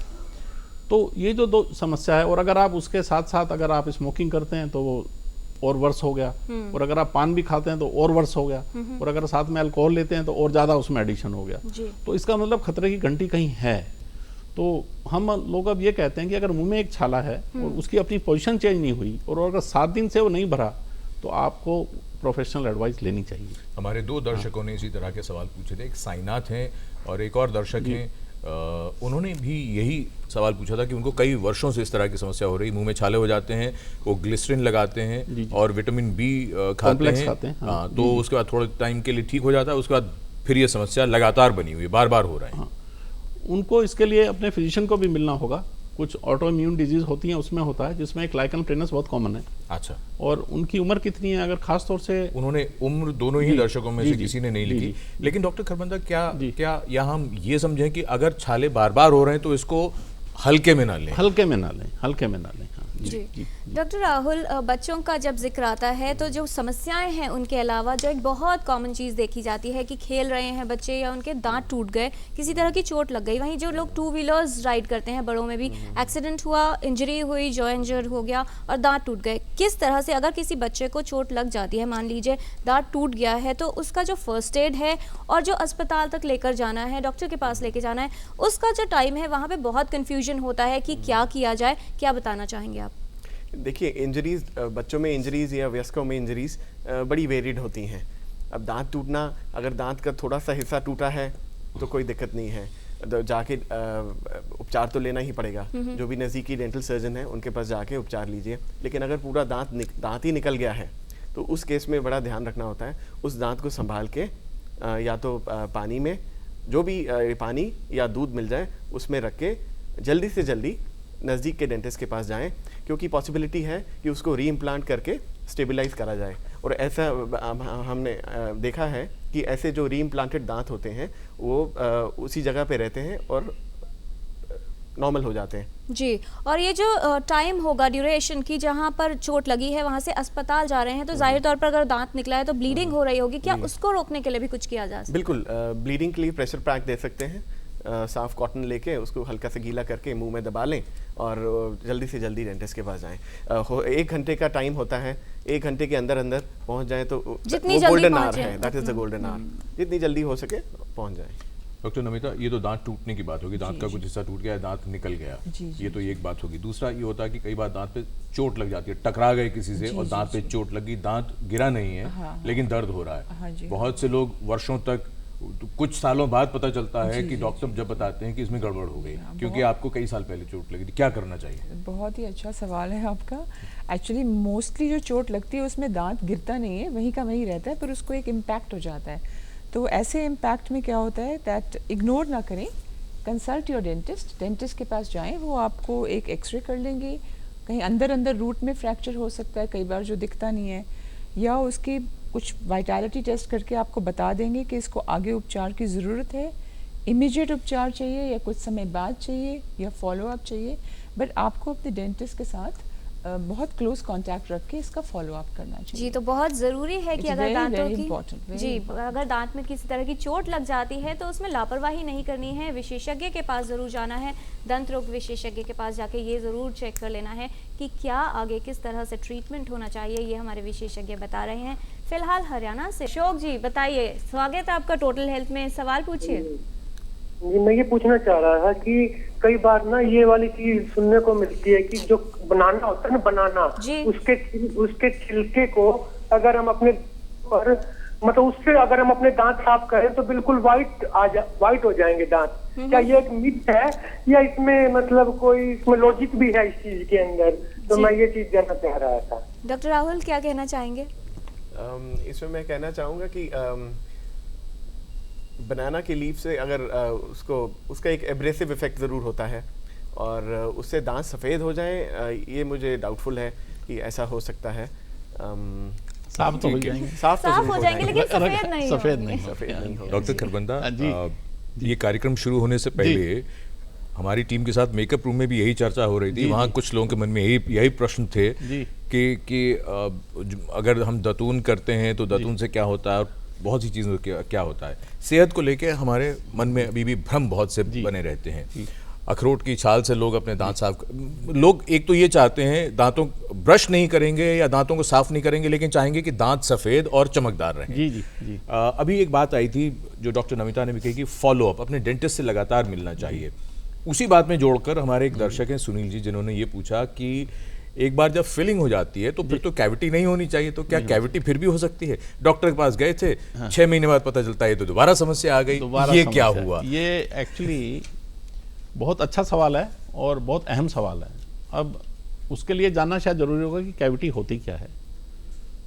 तो ये जो 2 समस्या है, और अगर आप उसके साथ साथ अगर आप स्मोकिंग करते हैं तो वो और वर्स हो गया, और अगर आप पान भी खाते हैं तो और वर्स हो गया, और अगर साथ में अल्कोहल लेते हैं तो और ज़्यादा उसमें एडिशन हो गया। तो इसका मतलब खतरे की घंटी कहीं है। तो हम लोग अब ये कहते हैं कि अगर मुंह में एक छाला है और उसकी अपनी पोजीशन चेंज नहीं हुई, और अगर 7 दिन से वो नहीं भरा, तो आपको प्रोफेशनल एडवाइस लेनी चाहिए। हमारे 2 दर्शकों ने इसी तरह के सवाल पूछे थे, एक साईनाथ हैं और एक और दर्शक हैं, उन्होंने भी यही सवाल पूछा था कि उनको कई वर्षों से इस तरह की समस्या हो रही, मुंह में छाले हो जाते हैं, वो ग्लिसरीन लगाते हैं और विटामिन बी खाते हैं, हाँ, तो उसके बाद थोड़े टाइम के लिए ठीक हो जाता है, उसके बाद फिर ये समस्या लगातार बनी हुई है, बार बार हो रहा है। उनको इसके लिए अपने फिजिशियन को भी मिलना होगा, कुछ ऑटो इम्यून डिजीज होती हैं उसमें होता है, जिसमें एक लाइकन प्लेनस बहुत कॉमन है। अच्छा, और उनकी उम्र कितनी है, अगर खास तौर से उन्होंने उम्र दोनों ही दर्शकों में से किसी ने नहीं जी, लिखी, जी। लेकिन डॉक्टर खरबंदा क्या यहाँ हम ये समझें कि अगर छाले बार बार हो रहे हैं तो इसको हल्के में ना लें? हल्के में ना लें, हल्के में ना लें। हाँ, जी डॉक्टर राहुल, बच्चों का जब जिक्र आता है तो जो समस्याएं हैं उनके अलावा जो एक बहुत कॉमन चीज़ देखी जाती है कि खेल रहे हैं बच्चे या उनके दांत टूट गए, किसी तरह की चोट लग गई। वहीं जो लोग 2 व्हीलर्स राइड करते हैं, बड़ों में भी एक्सीडेंट हुआ, इंजरी हुई, जॉ इंजर हो गया और दांत टूट गए। किस तरह से अगर किसी बच्चे को चोट लग जाती है, मान लीजिए दांत टूट गया है, तो उसका जो फर्स्ट एड है और जो अस्पताल तक लेकर जाना है, डॉक्टर के पास लेके जाना है, उसका जो टाइम है वहाँ पे बहुत कन्फ्यूजन होता है कि क्या किया जाए। क्या बताना चाहेंगे आप? देखिए, इंजरीज बच्चों में इंजरीज या वयस्कों में इंजरीज बड़ी वेरिड होती हैं। अब दांत टूटना, अगर दांत का थोड़ा सा हिस्सा टूटा है तो कोई दिक्कत नहीं है, तो जाके उपचार तो लेना ही पड़ेगा। जो भी नज़दीकी डेंटल सर्जन है उनके पास जाके उपचार लीजिए। लेकिन अगर पूरा दांत ही निकल गया है तो उस केस में बड़ा ध्यान रखना होता है। उस दांत को संभाल के या तो पानी में, जो भी पानी या दूध मिल जाए उसमें रख के जल्दी से जल्दी नज़दीक के डेंटिस्ट के पास जाएं, क्योंकि पॉसिबिलिटी है कि उसको री इम्प्लांट करके स्टेबलाइज करा जाए। और ऐसा हमने देखा है कि ऐसे जो री इम्प्लांटेड दांत होते हैं वो उसी जगह पे रहते हैं और नॉर्मल हो जाते हैं। जी, और ये जो टाइम होगा ड्यूरेशन की, जहाँ पर चोट लगी है वहाँ से अस्पताल जा रहे हैं, तो जाहिर तौर पर अगर दांत निकला है तो ब्लीडिंग हो रही होगी, क्या उसको रोकने के लिए भी कुछ किया जा सकता है? बिल्कुल, ब्लीडिंग के लिए प्रेशर पैक दे सकते हैं। साफ कॉटन लेके उसको हल्का से गीला करके मुंह में दबा लें और जल्दी से जल्दी डेंटिस्ट के पास जाएं। 1 घंटे का टाइम होता है, 1 घंटे के अंदर अंदर पहुंच जाएं तो जितनी वो जल्दी गोल्डन पहुंचे। आवर है, that is the golden hour. जितनी जल्दी हो सके पहुंच जाएं। डॉक्टर नमिता, ये तो दांत टूटने की बात होगी, दांत का कुछ हिस्सा टूट गया, दांत निकल गया, ये तो एक बात होगी। दूसरा ये होता है कि कई बार दांत पे चोट लग जाती है, टकरा गए किसी से और दांत पे चोट लगी, दांत गिरा नहीं है लेकिन दर्द हो रहा है। बहुत से लोग वर्षों तक, कुछ सालों बाद पता चलता है कि डॉक्टर जब बताते हैं कि इसमें गड़बड़ हो गई, क्योंकि आपको कई साल पहले चोट लगी थी। क्या करना चाहिए? बहुत ही अच्छा सवाल है आपका। एक्चुअली मोस्टली जो चोट लगती है उसमें दांत गिरता नहीं है, वहीं का वहीं रहता है, पर उसको एक इम्पैक्ट हो जाता है। तो ऐसे इम्पैक्ट में क्या होता है दैट इग्नोर ना करें, कंसल्ट योर डेंटिस्ट, डेंटिस्ट के पास जाएं, वो आपको एक एक्सरे कर लेंगे। कहीं अंदर अंदर रूट में फ्रैक्चर हो सकता है कई बार जो दिखता नहीं है, या उसकी कुछ वाइटैलिटी टेस्ट करके आपको बता देंगे कि इसको आगे उपचार की ज़रूरत है, इमीडिएट उपचार चाहिए या कुछ समय बाद चाहिए या फॉलो अप चाहिए। बट आपको अपने डेंटिस्ट के साथ बहुत क्लोज कांटेक्ट रख के इसका फॉलो अप करना चाहिए। जी, तो बहुत ज़रूरी है कि It's अगर very, दांतों very की important, जी very अगर दांत में किसी तरह की चोट लग जाती है तो उसमें लापरवाही नहीं करनी है, विशेषज्ञ के पास ज़रूर जाना है। दंत रोग विशेषज्ञ के पास जाके ये ज़रूर चेक कर लेना है कि क्या आगे किस तरह से ट्रीटमेंट होना चाहिए, ये हमारे विशेषज्ञ बता रहे हैं। फिलहाल हरियाणा से अशोक जी, बताइए, स्वागत है आपका टोटल हेल्थ में, सवाल पूछिए। जी, मैं ये पूछना चाह रहा था कि कई बार ना ये वाली चीज सुनने को मिलती है कि जो बनाना होता है ना, बनाना, जी। उसके छिलके को अगर हम अपने पर मतलब उससे अगर हम अपने दांत साफ करें तो बिल्कुल वाइट हो जाएंगे दांत। क्या ये एक मिथ है या इसमें मतलब कोई इसमें लॉजिक भी है इस चीज के अंदर? तो मैं ये चीज जानना चाह रहा था। डॉक्टर राहुल क्या कहना चाहेंगे? इसमें मैं कहना चाहूँगा कि बनाना की लीफ से अगर उसका एक एब्रेसिव इफेक्ट ज़रूर होता है और उससे दांत सफ़ेद हो जाएं, ये मुझे डाउटफुल है कि ऐसा हो सकता है। साफ तो हो जाएंगे, साफ हो जाएंगे लेकिन सफ़ेद नहीं होगा। डॉक्टर खरबंदा, ये कार्यक्रम शुरू होने से पहले हमारी टीम के साथ मेकअप रूम में भी यही चर्चा हो रही थी। वहाँ कुछ लोगों के मन में यही प्रश्न थे कि अगर हम दातून करते हैं तो दातून से क्या होता है और बहुत सी चीज़ों क्या होता है। सेहत को लेके हमारे मन में अभी भी भ्रम बहुत से बने रहते हैं। अखरोट की छाल से लोग अपने दांत साफ, लोग एक तो ये चाहते हैं दांतों ब्रश नहीं करेंगे या दांतों को साफ नहीं करेंगे, लेकिन चाहेंगे कि दांत सफ़ेद और चमकदार रहें। जी। अभी एक बात आई थी जो डॉक्टर नमिता ने भी कही कि फॉलो अप, अपने डेंटिस्ट से लगातार मिलना चाहिए। उसी बात में जोड़कर हमारे एक दर्शक हैं सुनील जी, जिन्होंने ये पूछा कि एक बार जब फिलिंग हो जाती है तो फिर तो कैविटी नहीं होनी चाहिए, तो क्या कैविटी फिर भी हो सकती है? डॉक्टर के पास गए थे, 6 महीने बाद पता चलता है तो दोबारा समस्या आ गई, ये क्या हुआ? ये एक्चुअली बहुत अच्छा सवाल है और बहुत अहम सवाल है। अब उसके लिए जानना शायद जरूरी होगा कि कैविटी होती क्या है।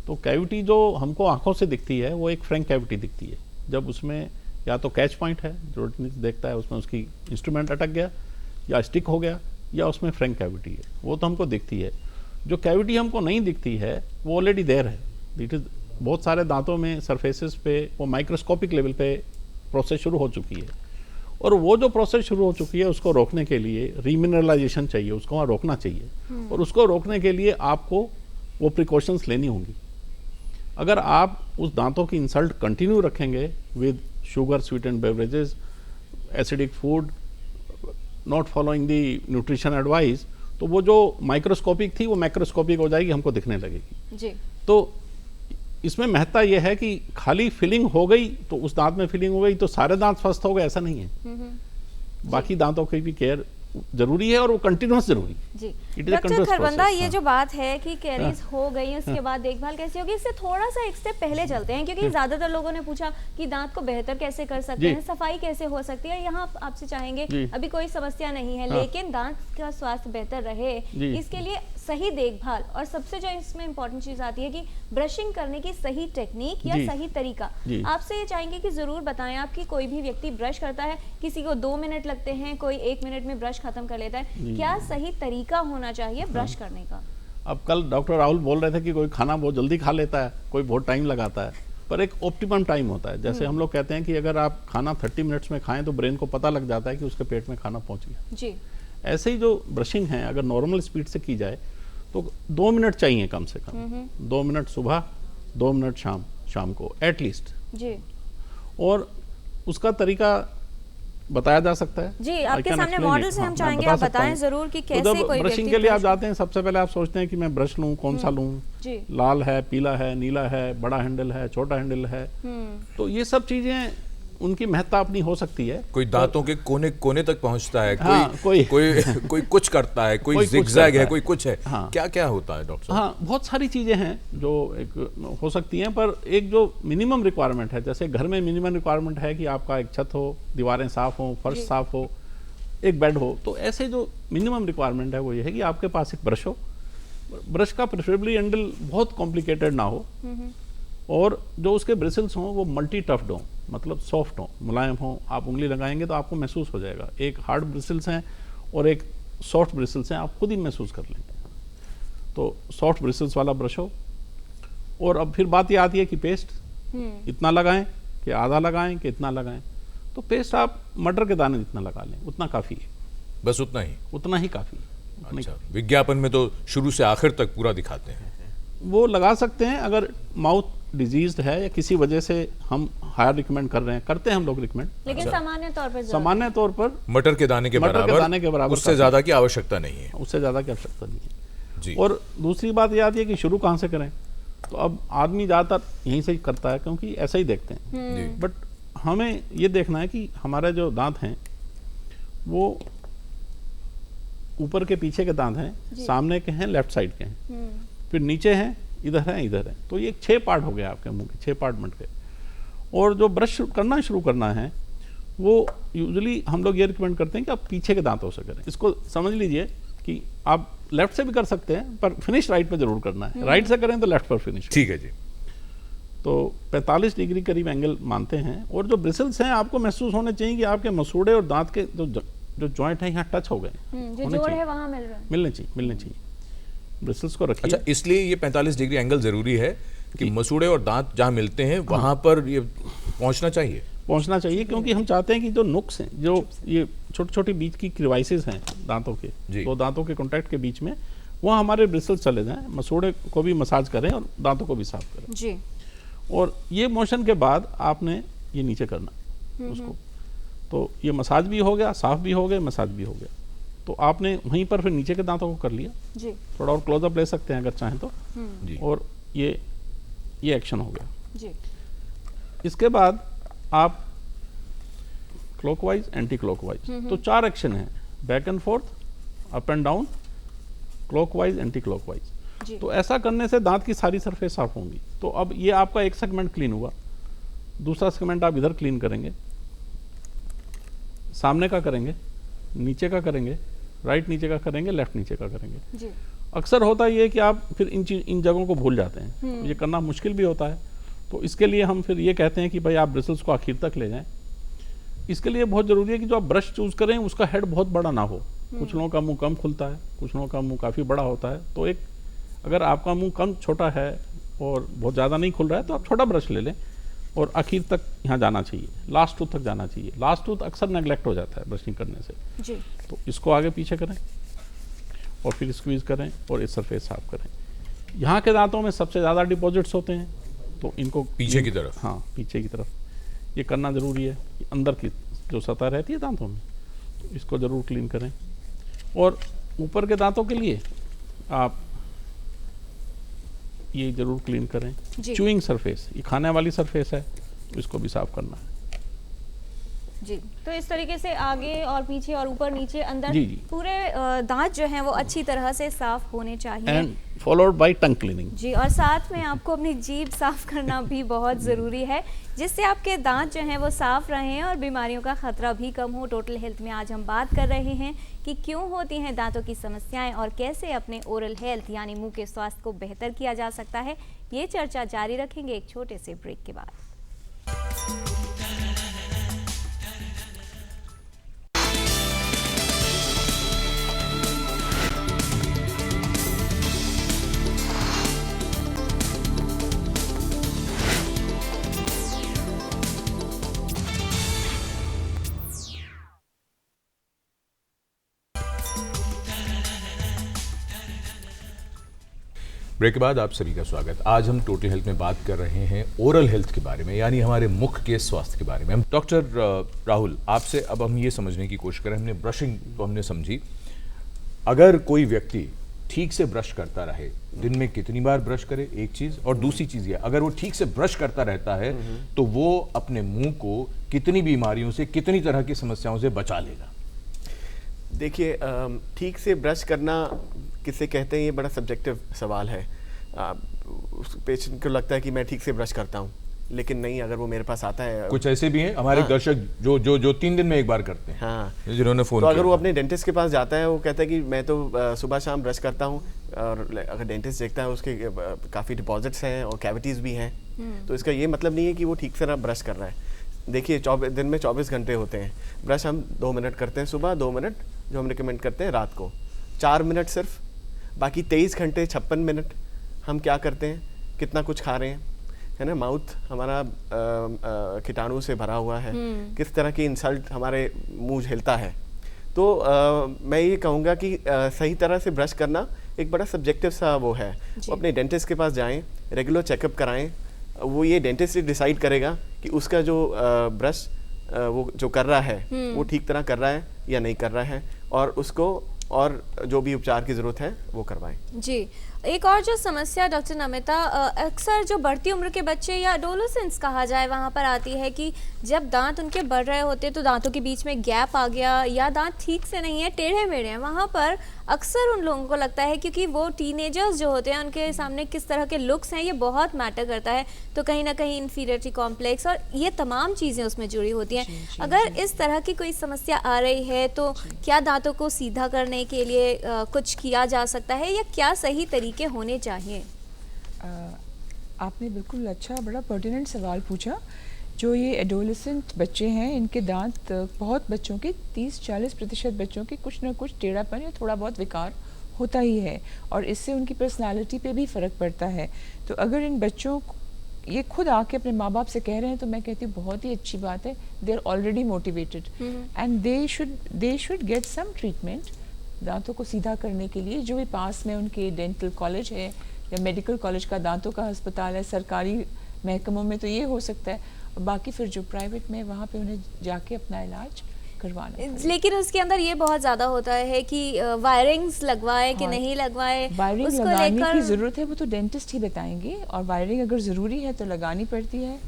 तो कैविटी जो हमको आंखों से दिखती है वो एक फ्रैंक कैविटी दिखती है, जब उसमें या तो कैच पॉइंट है जो देखता है, उसमें उसकी इंस्ट्रूमेंट अटक गया या स्टिक हो गया या उसमें फ्रैंक कैविटी है, वो तो हमको दिखती है। जो कैविटी हमको नहीं दिखती है वो ऑलरेडी देयर है। इट इज बहुत सारे दांतों में सरफेसेस पे वो माइक्रोस्कोपिक लेवल पे प्रोसेस शुरू हो चुकी है, और वो जो प्रोसेस शुरू हो चुकी है उसको रोकने के लिए रीमिनरलाइजेशन चाहिए, उसको वहाँ रोकना चाहिए। और उसको रोकने के लिए आपको वो प्रिकॉशंस लेनी होंगी। अगर आप उस दांतों की इंसल्ट कंटिन्यू रखेंगे with sugar sweetened beverages, acidic food, not following the nutrition advice, तो वो जो माइक्रोस्कोपिक थी वो मैक्रोस्कोपिक हो जाएगी, हमको दिखने लगेगी जी। तो इसमें महत्ता यह है कि खाली फिलिंग हो गई तो उस दांत में फिलिंग हो गई तो सारे दांत स्वस्थ हो गए, ऐसा नहीं है। बाकी दांतों की भी केयर जरूरी है और वो कंटिन्यूस जरूरी है। जी It is a doctor continuous Kharbanda, process, ये जो बात है कि कैरीज हो गई उसके बाद देखभाल कैसी होगी, इससे थोड़ा सा एक स्टेप पहले चलते हैं, क्योंकि ज्यादातर लोगों ने पूछा कि दांत को बेहतर कैसे कर सकते जी। हैं, सफाई कैसे हो सकती है। यहाँ आपसे चाहेंगे, जी। अभी कोई समस्या नहीं है, हाँ। लेकिन दांत का स्वास्थ्य बेहतर रहे जी। इसके लिए सही देखभाल, और सबसे जो इसमें इंपॉर्टेंट चीज आती है कि ब्रशिंग करने की सही टेक्निक या जी। सही तरीका। जी। आपसे ये चाहेंगे कि जरूर बताएं आप कि कोई भी व्यक्ति ब्रश करता है, किसी को 2 मिनट लगते हैं, कोई 1 मिनट में ब्रश खत्म कर लेता है, क्या सही तरीका होना चाहिए ब्रश करने का? अब कल डॉक्टर राहुल बोल रहे थे कि कोई खाना बहुत जल्दी खा लेता है, कोई बहुत टाइम लगाता है, पर एक ऑप्टिमम टाइम होता है। जैसे हम लोग कहते हैं कि अगर आप खाना 30 मिनट्स में खाएं तो ब्रेन को पता लग जाता है कि उसके पेट में खाना पहुंच गया। जी। ऐसे ही जो ब्रशिंग है अगर नॉर्मल स्पीड से की जाए तो 2 मिनट चाहिए कम से कम। 2 मिनट सुबह, 2 मिनट शाम को एटलीस्ट। जी और उसका तरीका बताया जा सकता है। जी, I आपके can सामने explain मॉडल it. से हाँ, हम मैं चाहेंगे बता आप सकता बताएं हूँ। जरूर कि तो कैसे जब कोई ब्रशिंग व्यक्ति के लिए आप ब्रश- जाते हैं सबसे पहले आप सोचते हैं कि मैं ब्रश लूं, कौन सा लूं, जी। लाल है, पीला है, नीला है, बड़ा हैंडल है, छोटा हैंडल है। तो ये सब चीजें उनकी महत्ता अपनी हो सकती है। कोई दांतों के कोने कोने तक पहुंचता है, हाँ, कोई कोई कुछ करता है, कोई कोई कुछ जिगजैग करता है, है। कोई कुछ है। हाँ। क्या क्या होता है डॉक्टर साहब? हाँ, बहुत सारी चीजें हैं जो एक हो सकती हैं, पर एक जो मिनिमम रिक्वायरमेंट है, जैसे घर में मिनिमम रिक्वायरमेंट है कि आपका एक छत हो, दीवारें साफ हो, फर्श साफ हो, एक बेड हो, तो ऐसे जो मिनिमम रिक्वायरमेंट है वो ये है कि आपके पास एक ब्रश हो। ब्रश का प्रेफरेबली हैंडल बहुत कॉम्प्लिकेटेड ना हो, और जो उसके ब्रिसल्स हों वो मल्टी टफ्ड हों, मतलब सॉफ्ट हों, मुलायम हों। आप उंगली लगाएंगे तो आपको महसूस हो जाएगा, एक हार्ड ब्रिसल्स हैं और एक सॉफ्ट ब्रिसल्स हैं, आप खुद ही महसूस कर लेंगे। तो सॉफ्ट ब्रिसल्स वाला ब्रश हो। और अब फिर बात ये आती है कि पेस्ट इतना लगाएं कि आधा लगाएं कि इतना लगाएं। तो पेस्ट आप मटर के दाने जितना लगा लें उतना काफ़ी है, बस उतना ही? उतना ही काफ़ी है, उतना ही अच्छा, विज्ञापन में तो शुरू से आखिर तक पूरा दिखाते हैं। वो लगा सकते हैं। अगर माउथ डिजीज है या किसी वजह से हम हायर रिकमेंड कर रहे हैं, करते हैं हम लोग रिकमेंड, लेकिन सामान्य तौर पर सामान्य तौर पर मटर के दाने के बराबर, उससे काफी। ज्यादा की आवश्यकता नहीं है। उससे ज़्यादा की आवश्यकता नहीं है। जी। और दूसरी बात ये आती है कि शुरू कहाँ से करें, तो अब आदमी ज़्यादातर यहीं से ही करता है क्योंकि ऐसा ही देखते हैं। जी। बट हमें ये देखना है कि हमारे जो दांत हैं वो ऊपर के पीछे के दांत हैं, सामने के हैं, लेफ्ट साइड के हैं, फिर नीचे हैं, इधर हैं, इधर हैं। तो ये 6 पार्ट हो गया आपके मुंह के, 6 पार्ट बन गए। और जो ब्रश करना शुरू करना है वो यूजुअली हम लोग ये रिकमेंड करते हैं कि आप पीछे के दांतों से करें। इसको समझ लीजिए कि आप लेफ्ट से भी कर सकते हैं, पर फिनिश राइट पे जरूर करना है। राइट से करें तो लेफ्ट पर फिनिश। ठीक है जी। तो 45 डिग्री करीब एंगल मानते हैं। और जो ब्रिसल्स हैं आपको महसूस होने चाहिए कि आपके मसूड़े और दांत के जो जॉइंट है यहाँ टच हो गए, जो होने जोड़ चाहिए। है वहाँ मिल रहा है। मिलने चाहिए। ब्रिसल्स को रखिए। अच्छा, इसलिए ये 45 डिग्री एंगल जरूरी है कि मसूड़े और दांत जहाँ मिलते हैं वहां पर ये पहुंचना चाहिए, क्योंकि हम चाहते हैं कि जो नुक्स हैं, जो ये छोटी छोटी बीच की क्रिवाइसेस हैं दांतों के, जी। तो दांतों के कॉन्टैक्ट के बीच में वहाँ हमारे ब्रिसल्स चले जाएं, मसूड़े को भी मसाज करें और दांतों को भी साफ करें। जी। और ये मोशन के बाद आपने ये नीचे करना उसको। तो ये मसाज भी हो गया, साफ भी हो गया, मसाज भी हो गया। तो आपने वहीं पर फिर नीचे के दांतों को कर लिया। जी। थोड़ा और क्लोजअप ले सकते हैं अगर चाहें तो। जी। और ये एक्शन हो गया। जी। इसके बाद आप क्लॉकवाइज, एंटी क्लॉकवाइज, तो 4 एक्शन है, back and forth, up and down, clockwise, anti clockwise. जी। तो ऐसा करने से दांत की सारी सरफेस साफ होंगी। तो अब ये आपका एक सेगमेंट क्लीन हुआ, दूसरा सेगमेंट आप इधर क्लीन करेंगे, सामने का करेंगे, नीचे का करेंगे, राइट नीचे का करेंगे, लेफ्ट नीचे का करेंगे। जी। अक्सर होता ये है कि आप फिर इन जगहों को भूल जाते हैं, ये करना मुश्किल भी होता है। तो इसके लिए हम फिर ये कहते हैं कि भाई आप ब्रिसल्स को आखिर तक ले जाएं। इसके लिए बहुत ज़रूरी है कि जो आप ब्रश चूज़ करें उसका हेड बहुत बड़ा ना हो, कुछ लोगों का मुंह कम खुलता है, कुछ लोगों का मुंह काफ़ी बड़ा होता है। तो एक अगर आपका मुंह कम छोटा है और बहुत ज़्यादा नहीं खुल रहा है तो आप छोटा ब्रश ले लें और आखिर तक यहाँ जाना चाहिए, लास्ट टूथ तक जाना चाहिए। लास्ट टूथ अक्सर नेगलेक्ट हो जाता है ब्रशिंग करने से, जी। तो इसको आगे पीछे करें और फिर स्क्वीज़ करें और इस सरफेस साफ करें। यहाँ के दांतों में सबसे ज़्यादा डिपॉजिट्स होते हैं, तो इनको पीछे की तरफ, हाँ पीछे की तरफ ये करना ज़रूरी है। अंदर की जो सतह रहती है दांतों में, तो इसको ज़रूर क्लीन करें। और ऊपर के दांतों के लिए आप ये ज़रूर क्लीन करें। च्यूइंग सरफेस, ये खाने वाली सरफेस है, तो इसको भी साफ करना है। जी, तो इस तरीके से आगे और पीछे और ऊपर नीचे अंदर जी, जी। पूरे दांत जो हैं वो अच्छी तरह से साफ होने चाहिए। And followed by tongue cleaning. जी, और साथ में आपको अपनी जीभ साफ करना भी बहुत ज़रूरी है, जिससे आपके दांत जो हैं वो साफ रहें और बीमारियों का खतरा भी कम हो। टोटल हेल्थ में आज हम बात कर रहे हैं कि क्यों होती हैं दांतों की समस्याएं और कैसे अपने ओरल हेल्थ यानी मुंह के स्वास्थ्य को बेहतर किया जा सकता है। ये चर्चा जारी रखेंगे एक छोटे से ब्रेक के बाद। ब्रेक के बाद आप सभी का स्वागत। आज हम टोटल हेल्थ में बात कर रहे हैं ओरल हेल्थ के बारे में, यानी हमारे मुख के स्वास्थ्य के बारे में। हम डॉक्टर राहुल, आपसे अब हम ये समझने की कोशिश करें, हमने ब्रशिंग तो हमने समझी, अगर कोई व्यक्ति ठीक से ब्रश करता रहे, दिन में कितनी बार ब्रश करे, एक चीज़, और दूसरी चीज़ ये, अगर वो ठीक से ब्रश करता रहता है तो वो अपने मुंह को कितनी बीमारियों से, कितनी तरह की समस्याओं से बचा लेगा। देखिए, ठीक से ब्रश करना किसे कहते हैं, ये बड़ा सब्जेक्टिव सवाल है। उस पेशेंट को लगता है कि मैं ठीक से ब्रश करता हूँ, लेकिन नहीं, अगर वो मेरे पास आता है, कुछ ऐसे भी हैं हमारे दर्शक जो 3 दिन में एक बार करते हैं, हाँ, जिन्होंने फोन तो अगर वो अपने डेंटिस्ट के पास जाता है, वो कहता है कि मैं तो सुबह शाम ब्रश करता हूँ, और अगर डेंटिस्ट देखता है उसके काफ़ी डिपॉजिट्स हैं और कैविटीज़ भी हैं, तो इसका ये मतलब नहीं है कि वो ठीक से ब्रश कर रहा है। देखिए, दिन में 24 घंटे होते हैं, ब्रश हम 2 मिनट करते हैं सुबह, 2 मिनट जो हम रिकमेंड करते हैं रात को, 4 मिनट सिर्फ, बाकी 23 घंटे 56 मिनट हम क्या करते हैं, कितना कुछ खा रहे हैं, है ना। माउथ हमारा कीटाणु से भरा हुआ है, किस तरह की इंसल्ट हमारे मुंह झेलता है। तो मैं ये कहूँगा कि सही तरह से ब्रश करना एक बड़ा सब्जेक्टिव सा वो है। अपने डेंटिस्ट के पास जाएं, रेगुलर चेकअप कराएं, वो ये डेंटिस्ट डिसाइड करेगा कि उसका जो ब्रश वो जो कर रहा है वो ठीक तरह कर रहा है या नहीं कर रहा है, और उसको और जो भी उपचार की ज़रूरत है वो करवाएं। जी, एक और जो समस्या डॉक्टर नमिता, अक्सर जो बढ़ती उम्र के बच्चे या एडोलेसेंट्स कहा जाए वहाँ पर आती है कि जब दांत उनके बढ़ रहे होते तो दांतों के बीच में गैप आ गया या दांत ठीक से नहीं है, टेढ़े मेढ़े हैं। वहाँ पर अक्सर उन लोगों को लगता है, क्योंकि वो टीनेजर्स जो होते हैं उनके सामने किस तरह के लुक्स हैं ये बहुत मैटर करता है, तो कहीं ना कहीं इन्फीरियरिटी कॉम्प्लेक्स और ये तमाम चीज़ें उसमें जुड़ी होती हैं। अगर इस तरह की कोई समस्या आ रही है तो क्या दांतों को सीधा करने के लिए कुछ किया जा सकता है या क्या सही तरीके होने चाहिए? आपने बिल्कुल अच्छा, बड़ा पर्टिनेंट सवाल पूछा। जो ये एडोलेसेंट बच्चे हैं, इनके दांत, बहुत बच्चों के 30-40% बच्चों के कुछ ना कुछ टेढ़ापन या थोड़ा बहुत विकार होता ही है, और इससे उनकी पर्सनालिटी पे भी फ़र्क पड़ता है। तो अगर इन बच्चों ये खुद आके अपने माँ बाप से कह रहे हैं तो मैं कहती हूँ बहुत ही अच्छी बात है। They are already motivated and they should get some treatment दांतों को सीधा करने के लिए। जो भी पास में उनके डेंटल कॉलेज है या मेडिकल कॉलेज का दांतों का अस्पताल है, सरकारी महकमों में तो ये हो सकता है, और बाकी फिर जो प्राइवेट में वहाँ पे उन्हें जाके अपना इलाज करवाना। लेकिन उसके अंदर ये बहुत ज़्यादा होता है कि वायरिंग्स लगवाए कि नहीं लगवाए, वायरिंग उसको लगाने लेकर की ज़रूरत है वो तो डेंटिस्ट ही बताएंगे, और वायरिंग अगर ज़रूरी है तो लगानी पड़ती है।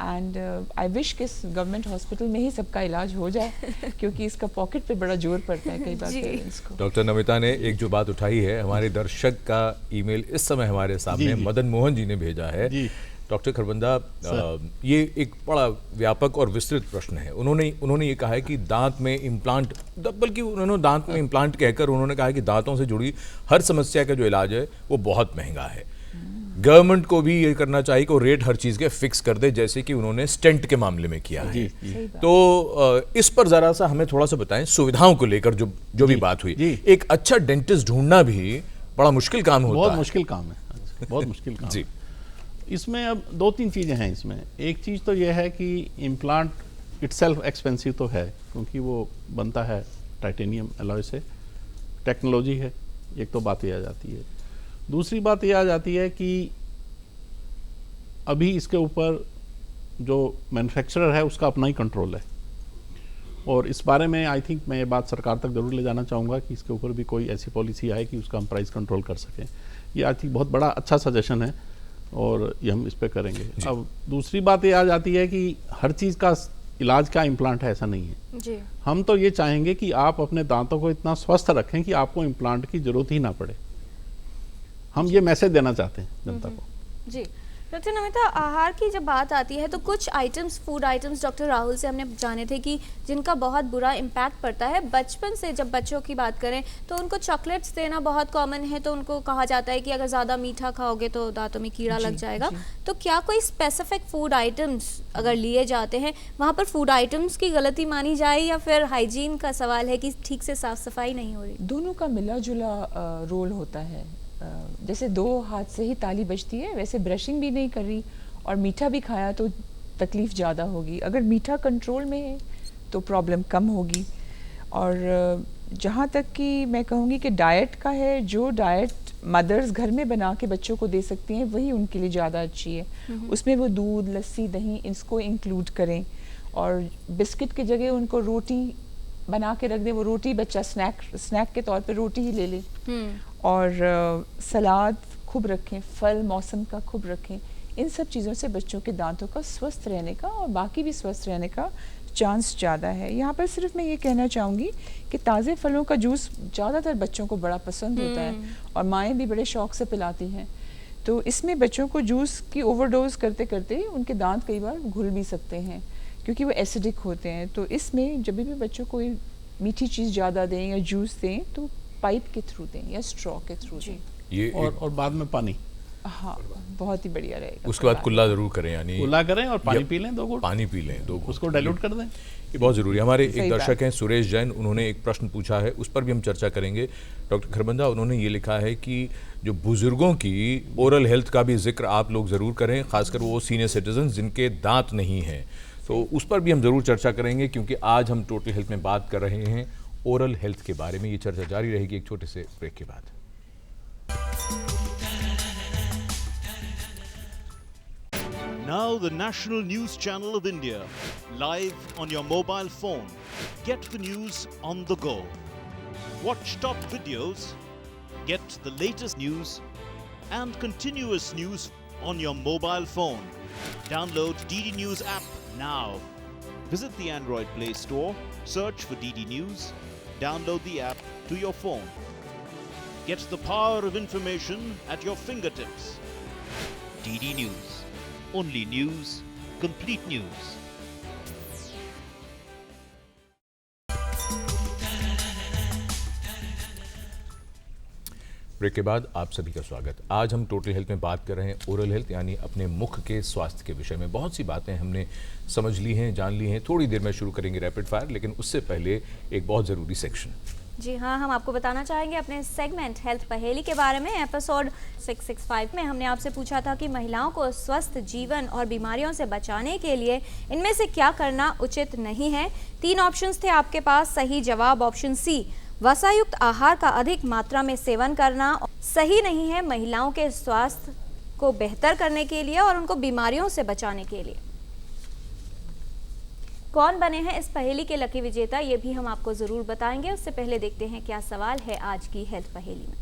एंड आई विश कि गवर्नमेंट हॉस्पिटल में ही सबका इलाज हो जाए क्योंकि इसका पॉकेट पे बड़ा जोर पड़ता है कई बार पेरेंट्स को। डॉक्टर नमिता ने एक जो बात उठाई है, हमारे दर्शक का ईमेल इस समय हमारे सामने मदन मोहन जी ने भेजा है। डॉक्टर खरबंदा, ये एक बड़ा व्यापक और विस्तृत प्रश्न है। उन्होंने ये कहा है कि दांत में इम्प्लांट, बल्कि उन्होंने दांत में इम्प्लांट कहकर उन्होंने कहा है कि दांतों से जुड़ी हर समस्या का जो इलाज है वो बहुत महंगा है। गवर्नमेंट को भी ये करना चाहिए कि वो रेट हर चीज़ के फिक्स कर दे, जैसे कि उन्होंने स्टेंट के मामले में किया है। तो इस पर ज़रा सा हमें थोड़ा सा बताएं, सुविधाओं को लेकर जो भी बात हुई। एक अच्छा डेंटिस्ट ढूंढना भी बड़ा मुश्किल काम होता है। बहुत मुश्किल काम है, बहुत मुश्किल काम जी। है। इसमें अब 2-3 चीज़ें हैं इसमें। एक चीज़ तो यह है कि इम्प्लांट इटसेल्फ एक्सपेंसिव तो है, क्योंकि वो बनता है टाइटेनियम एलॉय से, टेक्नोलॉजी है, एक तो बात ये आ जाती है। दूसरी बात ये आ जाती है कि अभी इसके ऊपर जो मैन्युफैक्चरर है उसका अपना ही कंट्रोल है, और इस बारे में आई थिंक मैं ये बात सरकार तक जरूर ले जाना चाहूँगा कि इसके ऊपर भी कोई ऐसी पॉलिसी आए कि उसका हम प्राइस कंट्रोल कर सकें। ये आई थिंक बहुत बड़ा अच्छा सजेशन है और ये हम इस पर करेंगे। अब दूसरी बात ये आ जाती है कि हर चीज़ का इलाज का इम्प्लांट है, ऐसा नहीं है जी। हम तो ये चाहेंगे कि आप अपने दांतों को इतना स्वस्थ रखें कि आपको इम्प्लांट की जरूरत ही ना पड़े। हम ये मैसेज देना चाहते हैं जनता को। जी डॉक्टर नमिता, आहार की जब बात आती है तो कुछ items, food items doctor Rahul से हमने जाने थे कि जिनका बहुत बुरा इम्पैक्ट पड़ता है बचपन से। जब बच्चों की बात करें तो उनको चॉकलेट्स देना बहुत कॉमन है, तो उनको कहा जाता है कि अगर ज़्यादा मीठा खाओगे तो दांतों में कीड़ा लग जाएगा। तो क्या कोई स्पेसिफिक फूड आइटम्स अगर लिए जाते हैं वहाँ पर फूड आइटम्स की गलती मानी जाए, या फिर हाइजीन का सवाल है कि ठीक से साफ सफाई नहीं हो रही? दोनों का मिला जुला रोल होता है। जैसे 2 हाथ से ही ताली बजती है, वैसे ब्रशिंग भी नहीं कर रही और मीठा भी खाया तो तकलीफ़ ज़्यादा होगी। अगर मीठा कंट्रोल में है तो प्रॉब्लम कम होगी। और जहाँ तक कि मैं कहूँगी कि डाइट का है, जो डाइट मदर्स घर में बना के बच्चों को दे सकती हैं वही उनके लिए ज़्यादा अच्छी है। उसमें वो दूध, लस्सी, दही इसको इंक्लूड करें, और बिस्किट की जगह उनको रोटी बना के रख दें। वो रोटी बच्चा स्नैक के तौर पे रोटी ही ले ले। और सलाद खूब रखें, फल मौसम का खूब रखें। इन सब चीज़ों से बच्चों के दांतों का स्वस्थ रहने का और बाकी भी स्वस्थ रहने का चांस ज़्यादा है। यहाँ पर सिर्फ मैं ये कहना चाहूँगी कि ताज़े फलों का जूस ज़्यादातर बच्चों को बड़ा पसंद होता है और माएँ भी बड़े शौक़ से पिलाती हैं। तो इसमें बच्चों को जूस की ओवरडोज करते करते उनके दांत कई बार घुल भी सकते हैं क्योंकि वो एसिडिक होते हैं। तो इसमें जब भी बच्चों को मीठी चीज़ ज़्यादा दें या जूस दें तो पाइप के थ्रू दें या स्ट्रॉ के थ्रू दें। ये और बाद में पानी, हाँ, बहुत ही बढ़िया रहेगा। उसके बाद कुल्ला जरूर करें, यानी कुल्ला करें और पानी पी लें 2 घूंट, पानी पी लें 2 घूंट, उसको डाइल्यूट कर दें। ये बहुत ज़रूरी है। हमारे एक दर्शक हैं सुरेश जैन, उन्होंने एक प्रश्न पूछा है, उस पर भी हम चर्चा करेंगे। डॉक्टर खरबंदा, उन्होंने ये लिखा है कि जो बुजुर्गों की ओरल हेल्थ का भी जिक्र आप लोग ज़रूर करें, खासकर वो सीनियर सिटीजन जिनके दांत नहीं हैं, तो उस पर भी हम ज़रूर चर्चा करेंगे, क्योंकि आज हम टोटल हेल्थ में बात कर रहे हैं ओरल हेल्थ के बारे में। ये चर्चा जारी रहेगी एक छोटे से ब्रेक के बाद। Now the national news channel of India, live on your mobile phone. Get the news on the go. Watch top videos, get the latest news and continuous news on your mobile phone. Download DD News app now. Visit the Android Play Store, search for DD News, download the app to your phone. Get the power of information at your fingertips. DD News. Only news, complete news. Break के बाद आप सभी का स्वागत। आज हम total health में बात कर रहे हैं ओरल हेल्थ, यानी अपने मुख के स्वास्थ्य के विषय में। बहुत सी बातें हमने समझ ली हैं, जान ली हैं। थोड़ी देर में शुरू करेंगे रैपिड फायर, लेकिन उससे पहले एक बहुत ज़रूरी सेक्शन। जी हाँ, हम आपको बताना चाहेंगे अपने सेगमेंट हेल्थ पहेली के बारे में। एपिसोड 665 में हमने आपसे पूछा था कि महिलाओं को स्वस्थ जीवन और बीमारियों से बचाने के लिए इनमें से क्या करना उचित नहीं है। 3 ऑप्शंस थे आपके पास। सही जवाब ऑप्शन सी, वसायुक्त आहार का अधिक मात्रा में सेवन करना सही नहीं है महिलाओं के स्वास्थ्य को बेहतर करने के लिए और उनको बीमारियों से बचाने के लिए। कौन बने हैं इस पहेली के लकी विजेता, ये भी हम आपको जरूर बताएंगे। उससे पहले देखते हैं क्या सवाल है आज की हेल्थ पहेली में।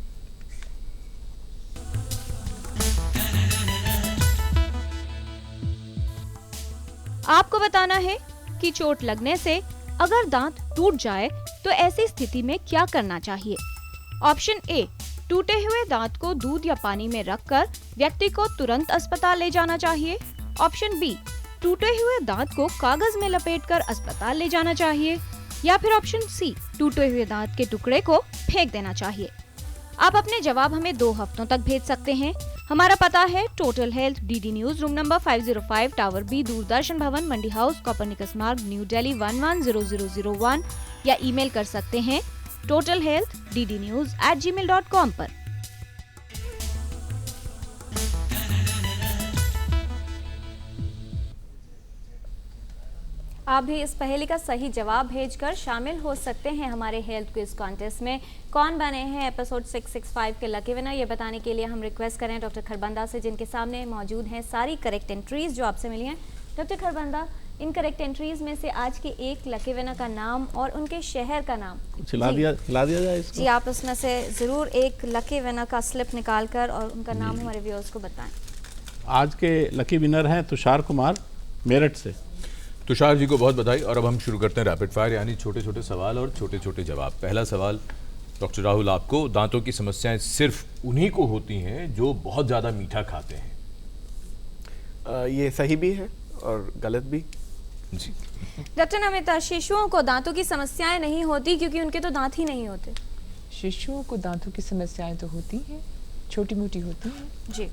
आपको बताना है कि चोट लगने से अगर दांत टूट जाए तो ऐसी स्थिति में क्या करना चाहिए। ऑप्शन ए, टूटे हुए दांत को दूध या पानी में रखकर व्यक्ति को तुरंत अस्पताल ले जाना चाहिए। ऑप्शन बी, टूटे हुए दांत को कागज में लपेटकर अस्पताल ले जाना चाहिए। या फिर ऑप्शन सी, टूटे हुए दांत के टुकड़े को फेंक देना चाहिए। आप अपने जवाब हमें 2 हफ्तों तक भेज सकते हैं। हमारा पता है total health, DD news, room number 505, tower B, Doordarshan भवन, मंडी हाउस, कोपरनिकस मार्ग, न्यू दिल्ली 110001, या ईमेल कर सकते हैं totalhealthddnews@gmail.com पर। आप भी इस पहेली का सही जवाब भेजकर शामिल हो सकते हैं हमारे हेल्थ क्विज कॉन्टेस्ट में। कौन बने हैं एपिसोड 665 के लकी विनर, ये बताने के लिए हम रिक्वेस्ट करें डॉक्टर खरबंदा से, जिनके सामने मौजूद हैं सारी करेक्ट एंट्रीज जो आपसे मिली हैं। Doctor Kharbanda, in correct entries में से आज के एक लकी विनर का नाम और उनके शहर का नाम खिला दिया जाए इसको। जी, आप उसमें से जरूर एक लकी विनर का स्लिप निकाल कर और उनका नाम हमारे व्यूअर्स को बताएं। आज के लकी विनर हैं तुषार कुमार मेरठ से। तुषार जी को बहुत बधाई। और अब हम शुरू करते हैं रैपिड फायर, यानी छोटे छोटे सवाल और छोटे छोटे जवाब। पहला सवाल डॉक्टर राहुल आपको, दांतों की समस्याएं सिर्फ उन्हीं को होती हैं जो बहुत ज़्यादा मीठा खाते हैं? ये सही भी है और गलत भी जी। डॉक्टर नमिता, शिशुओं को दांतों की समस्याएं नहीं होती क्योंकि उनके तो दांत ही नहीं होते। शिशुओं को दांतों की समस्याएं तो होती हैं, छोटी मोटी होती हैं। जी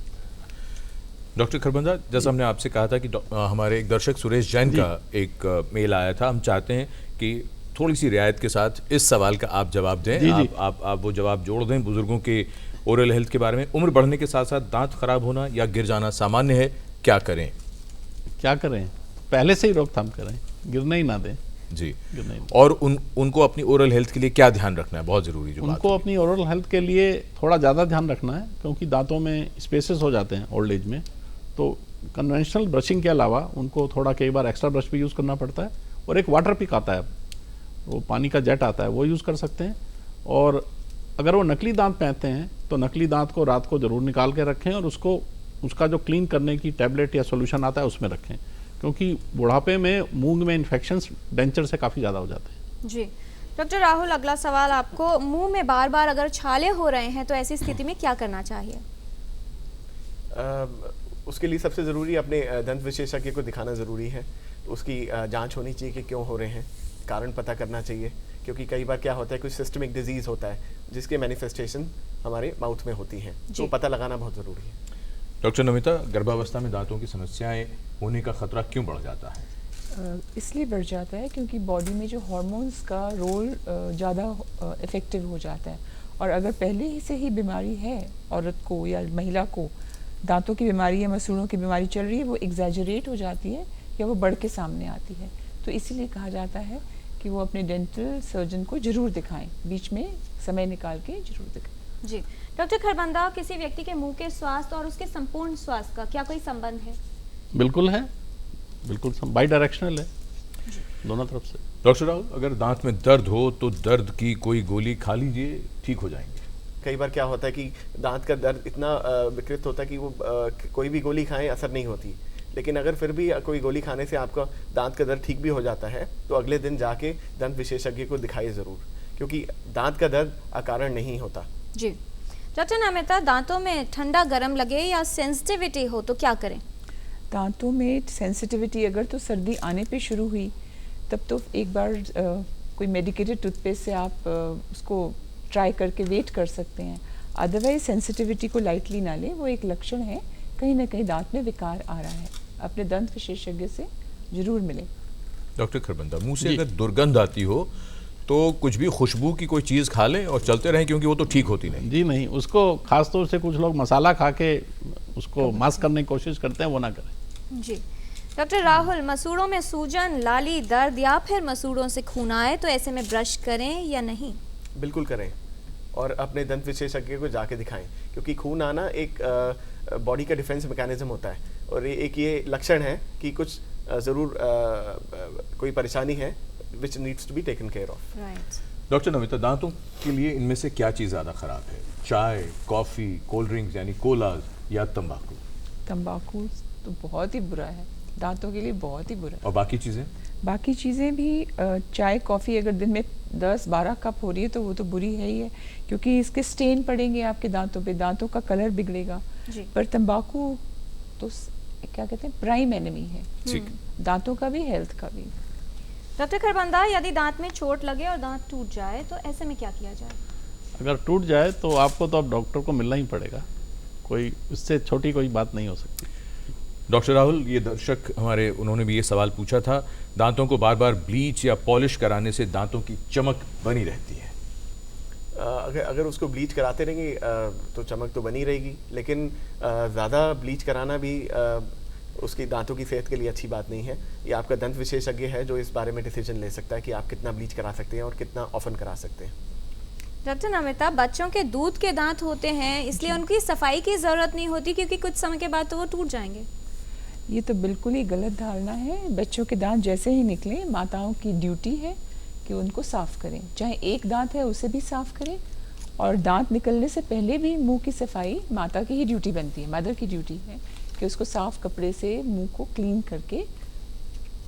डॉक्टर खरबंदा, जैसा हमने आपसे कहा था कि हमारे एक दर्शक सुरेश जैन का एक मेल आया था, हम चाहते हैं कि थोड़ी सी रियायत के साथ इस सवाल का आप जवाब दें। जी, आप वो जवाब जोड़ दें। बुजुर्गों के ओरल हेल्थ के बारे में, उम्र बढ़ने के साथ साथ दांत खराब होना या गिर जाना सामान्य है, क्या करें? पहले से ही रोकथाम करें, गिरने ही ना दें जी। गिरने ही ना। और उनको अपनी ओरल हेल्थ के लिए क्या ध्यान रखना है, बहुत जरूरी जो बात उनको अपनी ओरल हेल्थ के लिए थोड़ा ज़्यादा ध्यान रखना है, क्योंकि दांतों में स्पेसेस हो जाते हैं ओल्ड एज में। तो कन्वेंशनल ब्रशिंग के अलावा उनको थोड़ा कई बार एक्स्ट्रा ब्रश भी यूज़ करना पड़ता है, और एक वाटर पिक आता है, वो पानी का जेट आता है, वो यूज़ कर सकते हैं। और अगर वो नकली दांत पहनते हैं तो नकली दांत को रात को ज़रूर निकाल के रखें, और उसका जो क्लीन करने की टैबलेट या सॉल्यूशन आता है उसमें रखें, क्योंकि बुढ़ापे में मूंग में इन्फेक्शंस डेंचर से काफ़ी ज़्यादा हो जाते हैं। जी डॉक्टर राहुल, अगला सवाल आपको, मुंह में बार बार अगर छाले हो रहे हैं तो ऐसी स्थिति में क्या करना चाहिए? उसके लिए सबसे ज़रूरी अपने दंत विशेषज्ञ को दिखाना ज़रूरी है। उसकी जांच होनी चाहिए कि क्यों हो रहे हैं, कारण पता करना चाहिए, क्योंकि कई बार क्या होता है, कुछ सिस्टमिक डिजीज़ होता है जिसके मैनिफेस्टेशन हमारे माउथ में होती हैं, तो पता लगाना बहुत ज़रूरी है। डॉक्टर नमिता, गर्भावस्था में दांतों की समस्याएं होने का खतरा क्यों बढ़ जाता है? इसलिए बढ़ जाता है क्योंकि बॉडी में जो हार्मोन्स का रोल ज़्यादा इफ़ेक्टिव हो जाता है। और अगर पहले ही से ही बीमारी है औरत को या महिला को, दांतों की बीमारी या मसूड़ों की बीमारी चल रही है, वो एग्जैजरेट हो जाती है या वो बढ़ के सामने आती है। तो इसीलिए कहा जाता है कि वो अपने डेंटल सर्जन को ज़रूर दिखाएं, बीच में समय निकाल के ज़रूर दिखाएं। जी डॉक्टर खरबंदा, किसी व्यक्ति के मुंह के स्वास्थ्य और उसके संपूर्ण स्वास्थ्य का क्या कोई संबंध है? बिल्कुल है, बिल्कुल बाई डायरेक्शनल है, दोनों तरफ से। डॉक्टर राहुल, अगर दांत में दर्द हो तो दर्द की कोई गोली खा लीजिए, ठीक हो जाएंगे? कई बार क्या होता है कि दांत का दर्द इतना विकृत होता है कि वो कोई भी गोली खाएं असर नहीं होती, लेकिन अगर फिर भी कोई गोली खाने से आपका दांत का दर्द ठीक भी हो जाता है तो अगले दिन जाके दंत विशेषज्ञ को दिखाइए ज़रूर, क्योंकि दांत का दर्द अकारण नहीं होता। जी डॉक्टर नमिता, दांतों में ठंडा गर्म लगे या सेंसिटिविटी हो तो क्या करें? दांतों में सेंसिटिविटी अगर तो सर्दी आने पे शुरू हुई तब तो एक बार कोई मेडिकेटेड टूथपेस्ट से आप उसको ट्राई करके वेट कर सकते हैं। अदरवाइज सेंसिटिविटी को लाइटली ना लें, वो एक लक्षण है, कहीं ना कहीं दांत में विकार आ रहा है। अपने दंत विशेषज्ञ से जरूर मिलें। डॉक्टर खरबंदा, मुंह से अगर दुर्गंध आती हो तो कुछ भी खुशबू की कोई चीज़ खा लें और चलते रहें, क्योंकि वो तो ठीक होती नहीं? जी नहीं, उसको खास तौर से कुछ लोग मसाला खा के उसको मास्क करने की कोशिश करते हैं, वो ना करें। जी डॉक्टर राहुल, मसूड़ों में सूजन, लाली, दर्द या फिर मसूड़ों से खून आए तो ऐसे में ब्रश करें या नहीं? बिल्कुल करें, और अपने दंत विशेषज्ञ को जाके दिखाएं, क्योंकि खून आना एक बॉडी का डिफेंस मैकेनिज्म होता है, और एक ये लक्षण है कि कुछ ज़रूर कोई परेशानी है which needs to be taken care of. Right. Doctor Namita, दांतों के लिए इनमें से क्या चीज़ ज़्यादा खराब है? चाय, कॉफ़ी, कोल्ड ड्रिंक्स यानी कोलाज या तंबाकू? तंबाकू तो बहुत ही बुरा है, दांतों के लिए बहुत ही बुरा है। और बाकी चीज़ें? बाकी चीज़ें भी, चाय कॉफ़ी अगर दिन में 10-12 कप हो रही है तो वो तो बुरी है ही है, क्योंकि इसके स्टेन पड़ेंगे आपके दांतों पे, दांतों का कलर बिगड़ेगा। पर तंबाकू तो क्या कहते हैं, प्राइम एनिमी है, दांतों का भी, हेल्थ का भी। डॉक्टर खरबंदा, यदि दांत में चोट लगे और दांत टूट जाए तो ऐसे में क्या किया जाए? अगर टूट जाए तो आपको तो अब डॉक्टर को मिलना ही पड़ेगा, कोई इससे छोटी कोई बात नहीं हो सकती। डॉक्टर राहुल, ये दर्शक हमारे, उन्होंने भी ये सवाल पूछा था, दांतों को बार बार ब्लीच या पॉलिश कराने से दांतों की चमक बनी रहती है। अगर उसको ब्लीच कराते रहेंगे तो चमक तो बनी रहेगी, लेकिन ज़्यादा ब्लीच कराना भी उसकी दांतों की सेहत के लिए अच्छी बात नहीं है। ये आपका दंत विशेषज्ञ है जो इस बारे में डिसीजन ले सकता है कि आप कितना ब्लीच करा सकते हैं और कितना ऑफन करा सकते हैं। डॉक्टर नमिता, बच्चों के दूध के दांत होते हैं, इसलिए उनकी सफाई की ज़रूरत नहीं होती क्योंकि कुछ समय के बाद तो वो टूट जाएंगे। ये तो बिल्कुल ही गलत धारणा है। बच्चों के दांत जैसे ही निकले, माताओं की ड्यूटी है कि उनको साफ़ करें, चाहे एक दांत है उसे भी साफ़ करें, और दांत निकलने से पहले भी मुंह की सफाई माता की ही ड्यूटी बनती है, मदर की ड्यूटी है कि उसको साफ़ कपड़े से मुंह को क्लीन करके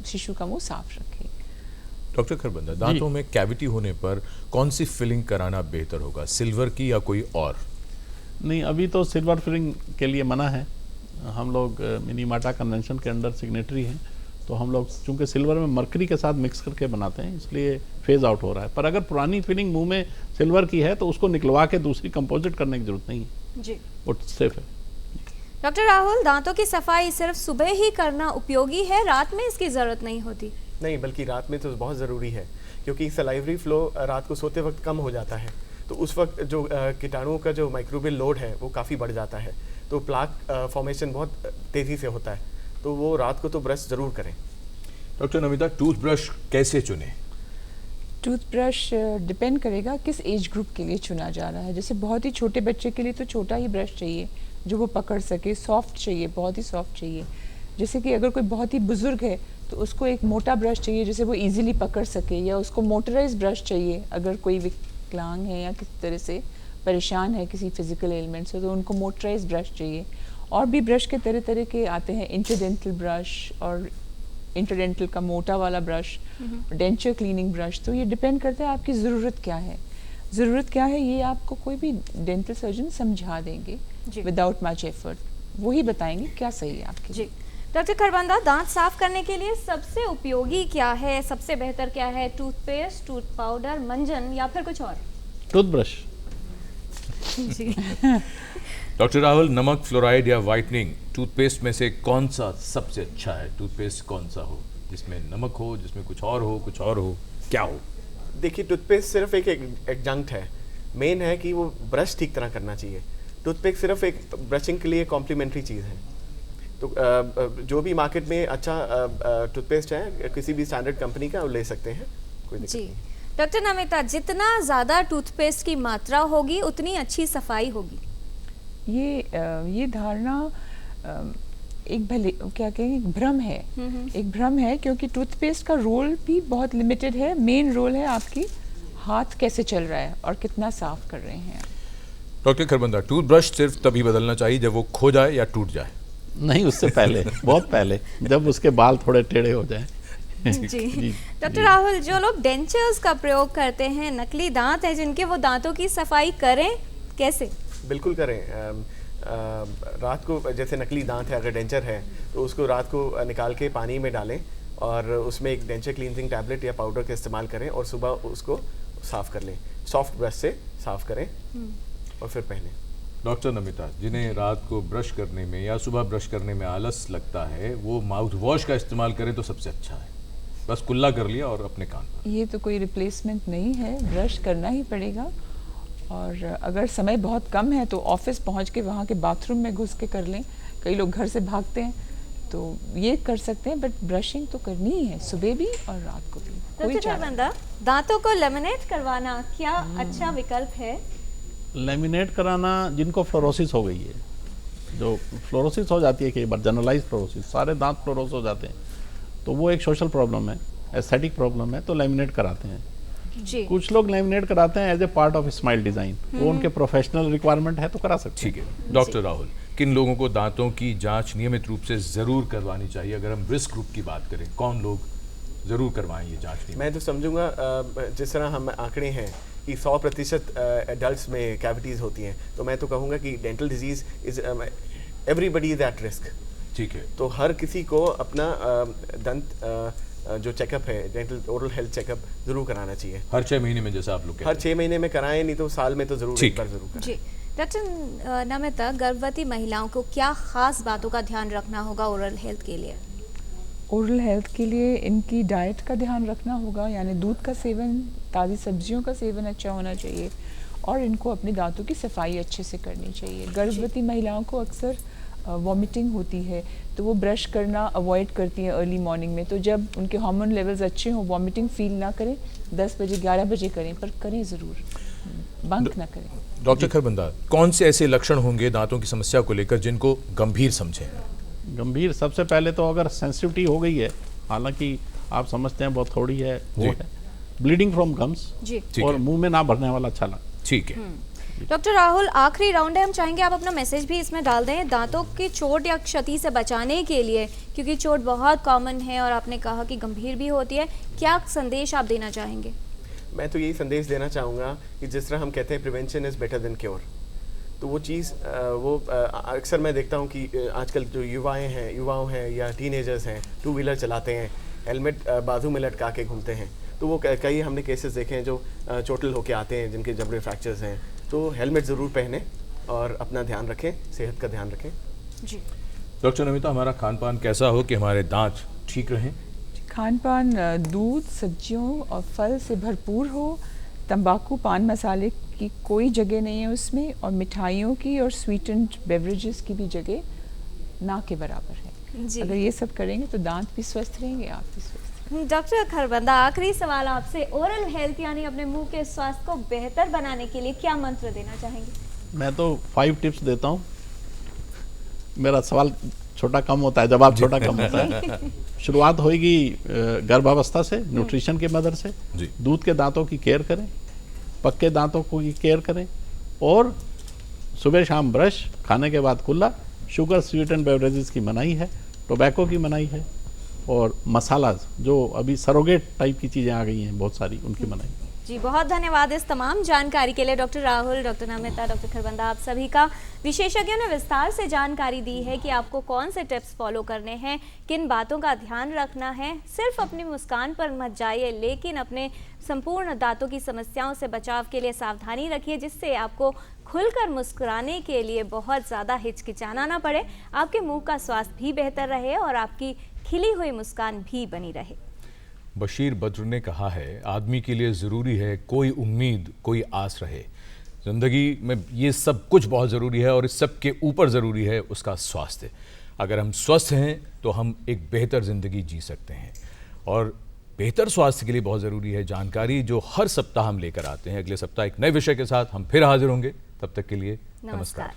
शिशु का मुंह साफ रखे। डॉक्टर खरबंदा, दांतों में कैविटी होने पर कौन सी फिलिंग कराना बेहतर होगा, सिल्वर की या कोई और? नहीं, अभी तो सिल्वर फिलिंग के लिए मना है। हम लोग मिनीमाटा कन्वेंशन के अंडर सिग्नेटरी हैं, तो हम लोग चूंकि सिल्वर में मरकरी के साथ मिक्स करके बनाते हैं, इसलिए फेज आउट हो रहा है। पर अगर पुरानी फिलिंग मुंह में सिल्वर की है तो उसको निकलवा के दूसरी कंपोजिट करने की जरूरत नहीं है जी, वो सेफ है। डॉक्टर राहुल, दांतों की सफाई सिर्फ सुबह ही करना उपयोगी है, रात में इसकी ज़रूरत नहीं होती? नहीं, बल्कि रात में तो बहुत ज़रूरी है, क्योंकि सलाइवरी फ्लो रात को सोते वक्त कम हो जाता है, तो उस वक्त जो कीटाणुओं का जो माइक्रोबियल लोड है वो काफ़ी बढ़ जाता है, तो प्लाक फॉर्मेशन बहुत तेज़ी से होता है, तो वो रात को तो ब्रश ज़रूर करें। डॉक्टर नमिता, टूथब्रश कैसे चुने? टूथब्रश डिपेंड करेगा किस एज ग्रुप के लिए चुना जा रहा है। जैसे बहुत ही छोटे बच्चे के लिए तो छोटा ही ब्रश चाहिए जो वो पकड़ सके, सॉफ्ट चाहिए, बहुत ही सॉफ्ट चाहिए। जैसे कि अगर कोई बहुत ही बुजुर्ग है तो उसको एक मोटा ब्रश चाहिए जिसे वो इजीली पकड़ सके, या उसको मोटराइज ब्रश चाहिए अगर कोई विकलांग है या किसी तरह से परेशान है किसी फिजिकल एलिमेंट से, तो उनको मोटराइज ब्रश चाहिए। और भी ब्रश के तरह तरह के आते हैं, इंटरडेंटल ब्रश और इंटरडेंटल का मोटा वाला ब्रश, डेंचर क्लीनिंग ब्रश। तो ये डिपेंड करता है आपकी ज़रूरत क्या है। ज़रूरत क्या है ये आपको कोई भी डेंटल सर्जन समझा देंगे विदाउट मच एफर्ट, वही बताएंगे क्या सही है आपके लिए। डॉक्टर खरबंदा, दांत साफ करने के लिए सबसे उपयोगी क्या है, सबसे बेहतर क्या है? टूथपेस्ट, टूथ पाउडर, मंजन या फिर कुछ और? टूथब्रश। जी डॉक्टर राहुल, नमक, फ्लोराइड या वाइटनिंग, टूथपेस्ट में से कौन सा सबसे अच्छा है? टूथपेस्ट कौन सा हो, जिसमें नमक हो, जिसमें कुछ और हो, कुछ और हो, क्या हो? देखिए, टूथपेस्ट सिर्फ एक एडजंक्ट है, मेन है कि वो ब्रश ठीक तरह करना चाहिए। टूथपेस्ट सिर्फ एक ब्रशिंग के लिए कॉम्प्लीमेंट्री चीज़ है। तो जो भी मार्केट में अच्छा टूथपेस्ट है किसी भी स्टैंडर्ड कंपनी का, वो ले सकते हैं, कोई दिक्कत नहीं। डॉक्टर नमिता, जितना ज़्यादा टूथपेस्ट की मात्रा होगी उतनी अच्छी सफाई होगी। ये धारणा एक भले क्या कहें, एक भ्रम है, एक भ्रम है, क्योंकि टूथपेस्ट का रोल भी बहुत लिमिटेड है। मेन रोल है आपकी हाथ कैसे चल रहा है और कितना साफ कर रहे हैं। डॉक्टर खरबंदा, टूथब्रश सिर्फ तभी बदलना चाहिए जब वो खो जाए या टूट जाए? नहीं, उससे पहले, बहुत पहले, जब उसके बाल थोड़े टेढ़े हो जाएं। जी डॉक्टर राहुल, जो लोग डेंचर्स का प्रयोग करते हैं, नकली दांत हैं जिनके, वो दांतों की सफाई करें कैसे? बिल्कुल करें। रात को, जैसे नकली दांत है, अगर डेंचर है तो उसको रात को निकाल के पानी में डालें और उसमें एक डेंचर क्लींजिंग टैबलेट या पाउडर का इस्तेमाल करें और सुबह उसको साफ़ कर लें, सॉफ्ट ब्रश से साफ़ करें और फिर पहनें। डॉक्टर नमिता, जिन्हें रात को ब्रश करने में या सुबह ब्रश करने में आलस लगता है, वो माउथ वॉश का इस्तेमाल करें तो सबसे अच्छा है, बस कुल्ला कर लिया और अपने कान पर। ये तो कोई रिप्लेसमेंट नहीं है, ब्रश करना ही पड़ेगा। और अगर समय बहुत कम है तो ऑफिस पहुंच के वहाँ के बाथरूम में घुस के कर लें। कई लोग घर से भागते हैं तो ये कर सकते हैं, बट ब्रशिंग तो करनी ही है, सुबह भी और रात को भी। कोई बंदा, दांतों को लेमिनेट करवाना क्या अच्छा विकल्प है? लेमिनेट कराना, जिनको फ्लोरोसिस हो गई है, जो फ्लोरोसिस हो जाती है कई बार, जनरलाइज फ्लोरोसिस, सारे दांत फ्लोरोस हो जाते हैं, तो वो एक सोशल प्रॉब्लम है, एस्थेटिक प्रॉब्लम है, तो लेमिनेट कराते हैं जी। कुछ लोग लेमिनेट कराते हैं as a part of smile design, वो उनके प्रोफेशनल रिक्वायरमेंट है तो करा सकते हैं। ठीक है डॉक्टर राहुल, किन लोगों को दांतों की जांच नियमित रूप से जरूर करवानी चाहिए? अगर हम रिस्क ग्रुप की बात करें, कौन लोग जरूर करवाएं ये जांच? मैं तो समझूंगा जिस तरह हम आंकड़े हैं कि 100% एडल्ट्स में कैविटीज़ होती हैं, तो मैं तो कहूँगा कि dental disease is everybody is at risk. ठीक है, तो हर किसी को अपना दंत जो चेकअप है, डेंटल ओरल हेल्थ चेकअप ज़रूर कराना चाहिए। हर 6 महीने में जैसा आप लोग कहते हर 6 महीने में कराएं, नहीं तो साल में तो ज़रूर ठीक। एक बार ज़रूर कराएं। जी डॉक्टर नमिता, गर्भवती महिलाओं को क्या खास बातों का ध्यान रखना होगा ओरल हेल्थ के लिए? ओरल हेल्थ के लिए इनकी डाइट का ध्यान रखना होगा, यानी दूध का सेवन, ताज़ी सब्जियों का सेवन अच्छा होना चाहिए, और इनको अपने दांतों की सफाई अच्छे से करनी चाहिए। गर्भवती महिलाओं को अक्सर वॉमिटिंग होती है, तो वो ब्रश करना अवॉइड करती हैं अर्ली मॉर्निंग में। तो जब उनके हार्मोन लेवल्स अच्छे हों, वॉमिटिंग फील ना करें, 10 बजे 11 बजे करें, पर करें ज़रूर, बंक ना करें। डॉक्टर खरबंदा, कौन से ऐसे लक्षण होंगे दांतों की समस्या को लेकर जिनको गंभीर समझें? गंभीर, सबसे पहले तो अगर सेंसिटिविटी हो गई है, हालांकि आप समझते हैं बहुत थोड़ी है, वो जी। है ब्लीडिंग फ्रॉम गम्स जी ठीक और है। मुंह में ना भरने वाला छाला। ठीक है। डॉक्टर राहुल, आखिरी राउंड है, हम चाहेंगे आप अपना मैसेज भी इसमें डाल दें दांतों की चोट या क्षति से बचाने के लिए, क्योंकि चोट बहुत कॉमन है और आपने कहा कि गंभीर भी होती है। क्या संदेश आप देना चाहेंगे? मैं तो यही संदेश देना चाहूँगा कि जिस तरह हम कहते हैं prevention is better than cure, तो वो चीज़ अक्सर मैं देखता हूँ कि आजकल जो युवाओं हैं या टीनेजर्स हैं, 2 व्हीलर चलाते हैं, हेलमेट बाजू में लटका के घूमते हैं, तो वो कई हमने केसेस देखे हैं जो चोटिल होके आते हैं, जिनके जबड़े फ्रैक्चर्स हैं। तो हेलमेट ज़रूर पहने और अपना ध्यान रखें, सेहत का ध्यान रखें। जी डॉक्टर नमिता, हमारा खान पान कैसा हो कि हमारे दांत ठीक रहें? खान पान दूध, सब्जियों और फल से भरपूर हो। तंबाकू, पान मसाले की कोई जगह नहीं है उसमें, और मिठाइयों की और स्वीटेंड बेवरेजेस की भी जगह ना के बराबर है। जी। अगर ये सब करेंगे तो दांत भी स्वस्थ रहेंगे, आप भी स्वस्थ। डॉक्टर खरबंदा, आखिरी सवाल आपसे, ओरल हेल्थ यानी अपने मुंह के स्वास्थ्य को बेहतर बनाने के लिए क्या मंत्र देना चाहेंगे? मैं तो 5 टिप्स देता हूँ। मेरा सवाल छोटा कम होता है, जवाब छोटा कम होता है। शुरुआत होगी गर्भावस्था से, न्यूट्रिशन की मदद से। जी। दूध के दांतों की केयर करें, पक्के दांतों की केयर करें, और सुबह शाम ब्रश, खाने के बाद कुल्ला। शुगर, स्वीट एंड बेवरेजेस की मनाही है, टोबैको की मनाही है, और मसाला जो अभी सरोगेट टाइप की चीज़ें आ गई हैं बहुत सारी, उनकी मनाही। जी, बहुत धन्यवाद इस तमाम जानकारी के लिए doctor Rahul, doctor Namita, doctor Kharbanda, आप सभी का। विशेषज्ञों ने विस्तार से जानकारी दी है कि आपको कौन से टिप्स फॉलो करने हैं, किन बातों का ध्यान रखना है। सिर्फ अपनी मुस्कान पर मत जाइए, लेकिन अपने संपूर्ण दांतों की समस्याओं से बचाव के लिए सावधानी रखिए, जिससे आपको खुलकर मुस्कुराने के लिए बहुत ज़्यादा हिचकिचाना ना पड़े, आपके मुंह का स्वास्थ्य भी बेहतर रहे और आपकी खिली हुई मुस्कान भी बनी रहे। बशीर बद्र ने कहा है, आदमी के लिए ज़रूरी है कोई उम्मीद, कोई आस रहे। ज़िंदगी में ये सब कुछ बहुत ज़रूरी है, और इस सब के ऊपर ज़रूरी है उसका स्वास्थ्य। अगर हम स्वस्थ हैं तो हम एक बेहतर ज़िंदगी जी सकते हैं, और बेहतर स्वास्थ्य के लिए बहुत ज़रूरी है जानकारी जो हर सप्ताह हम लेकर आते हैं। अगले सप्ताह एक नए विषय के साथ हम फिर हाजिर होंगे। तब तक के लिए नमस्कार।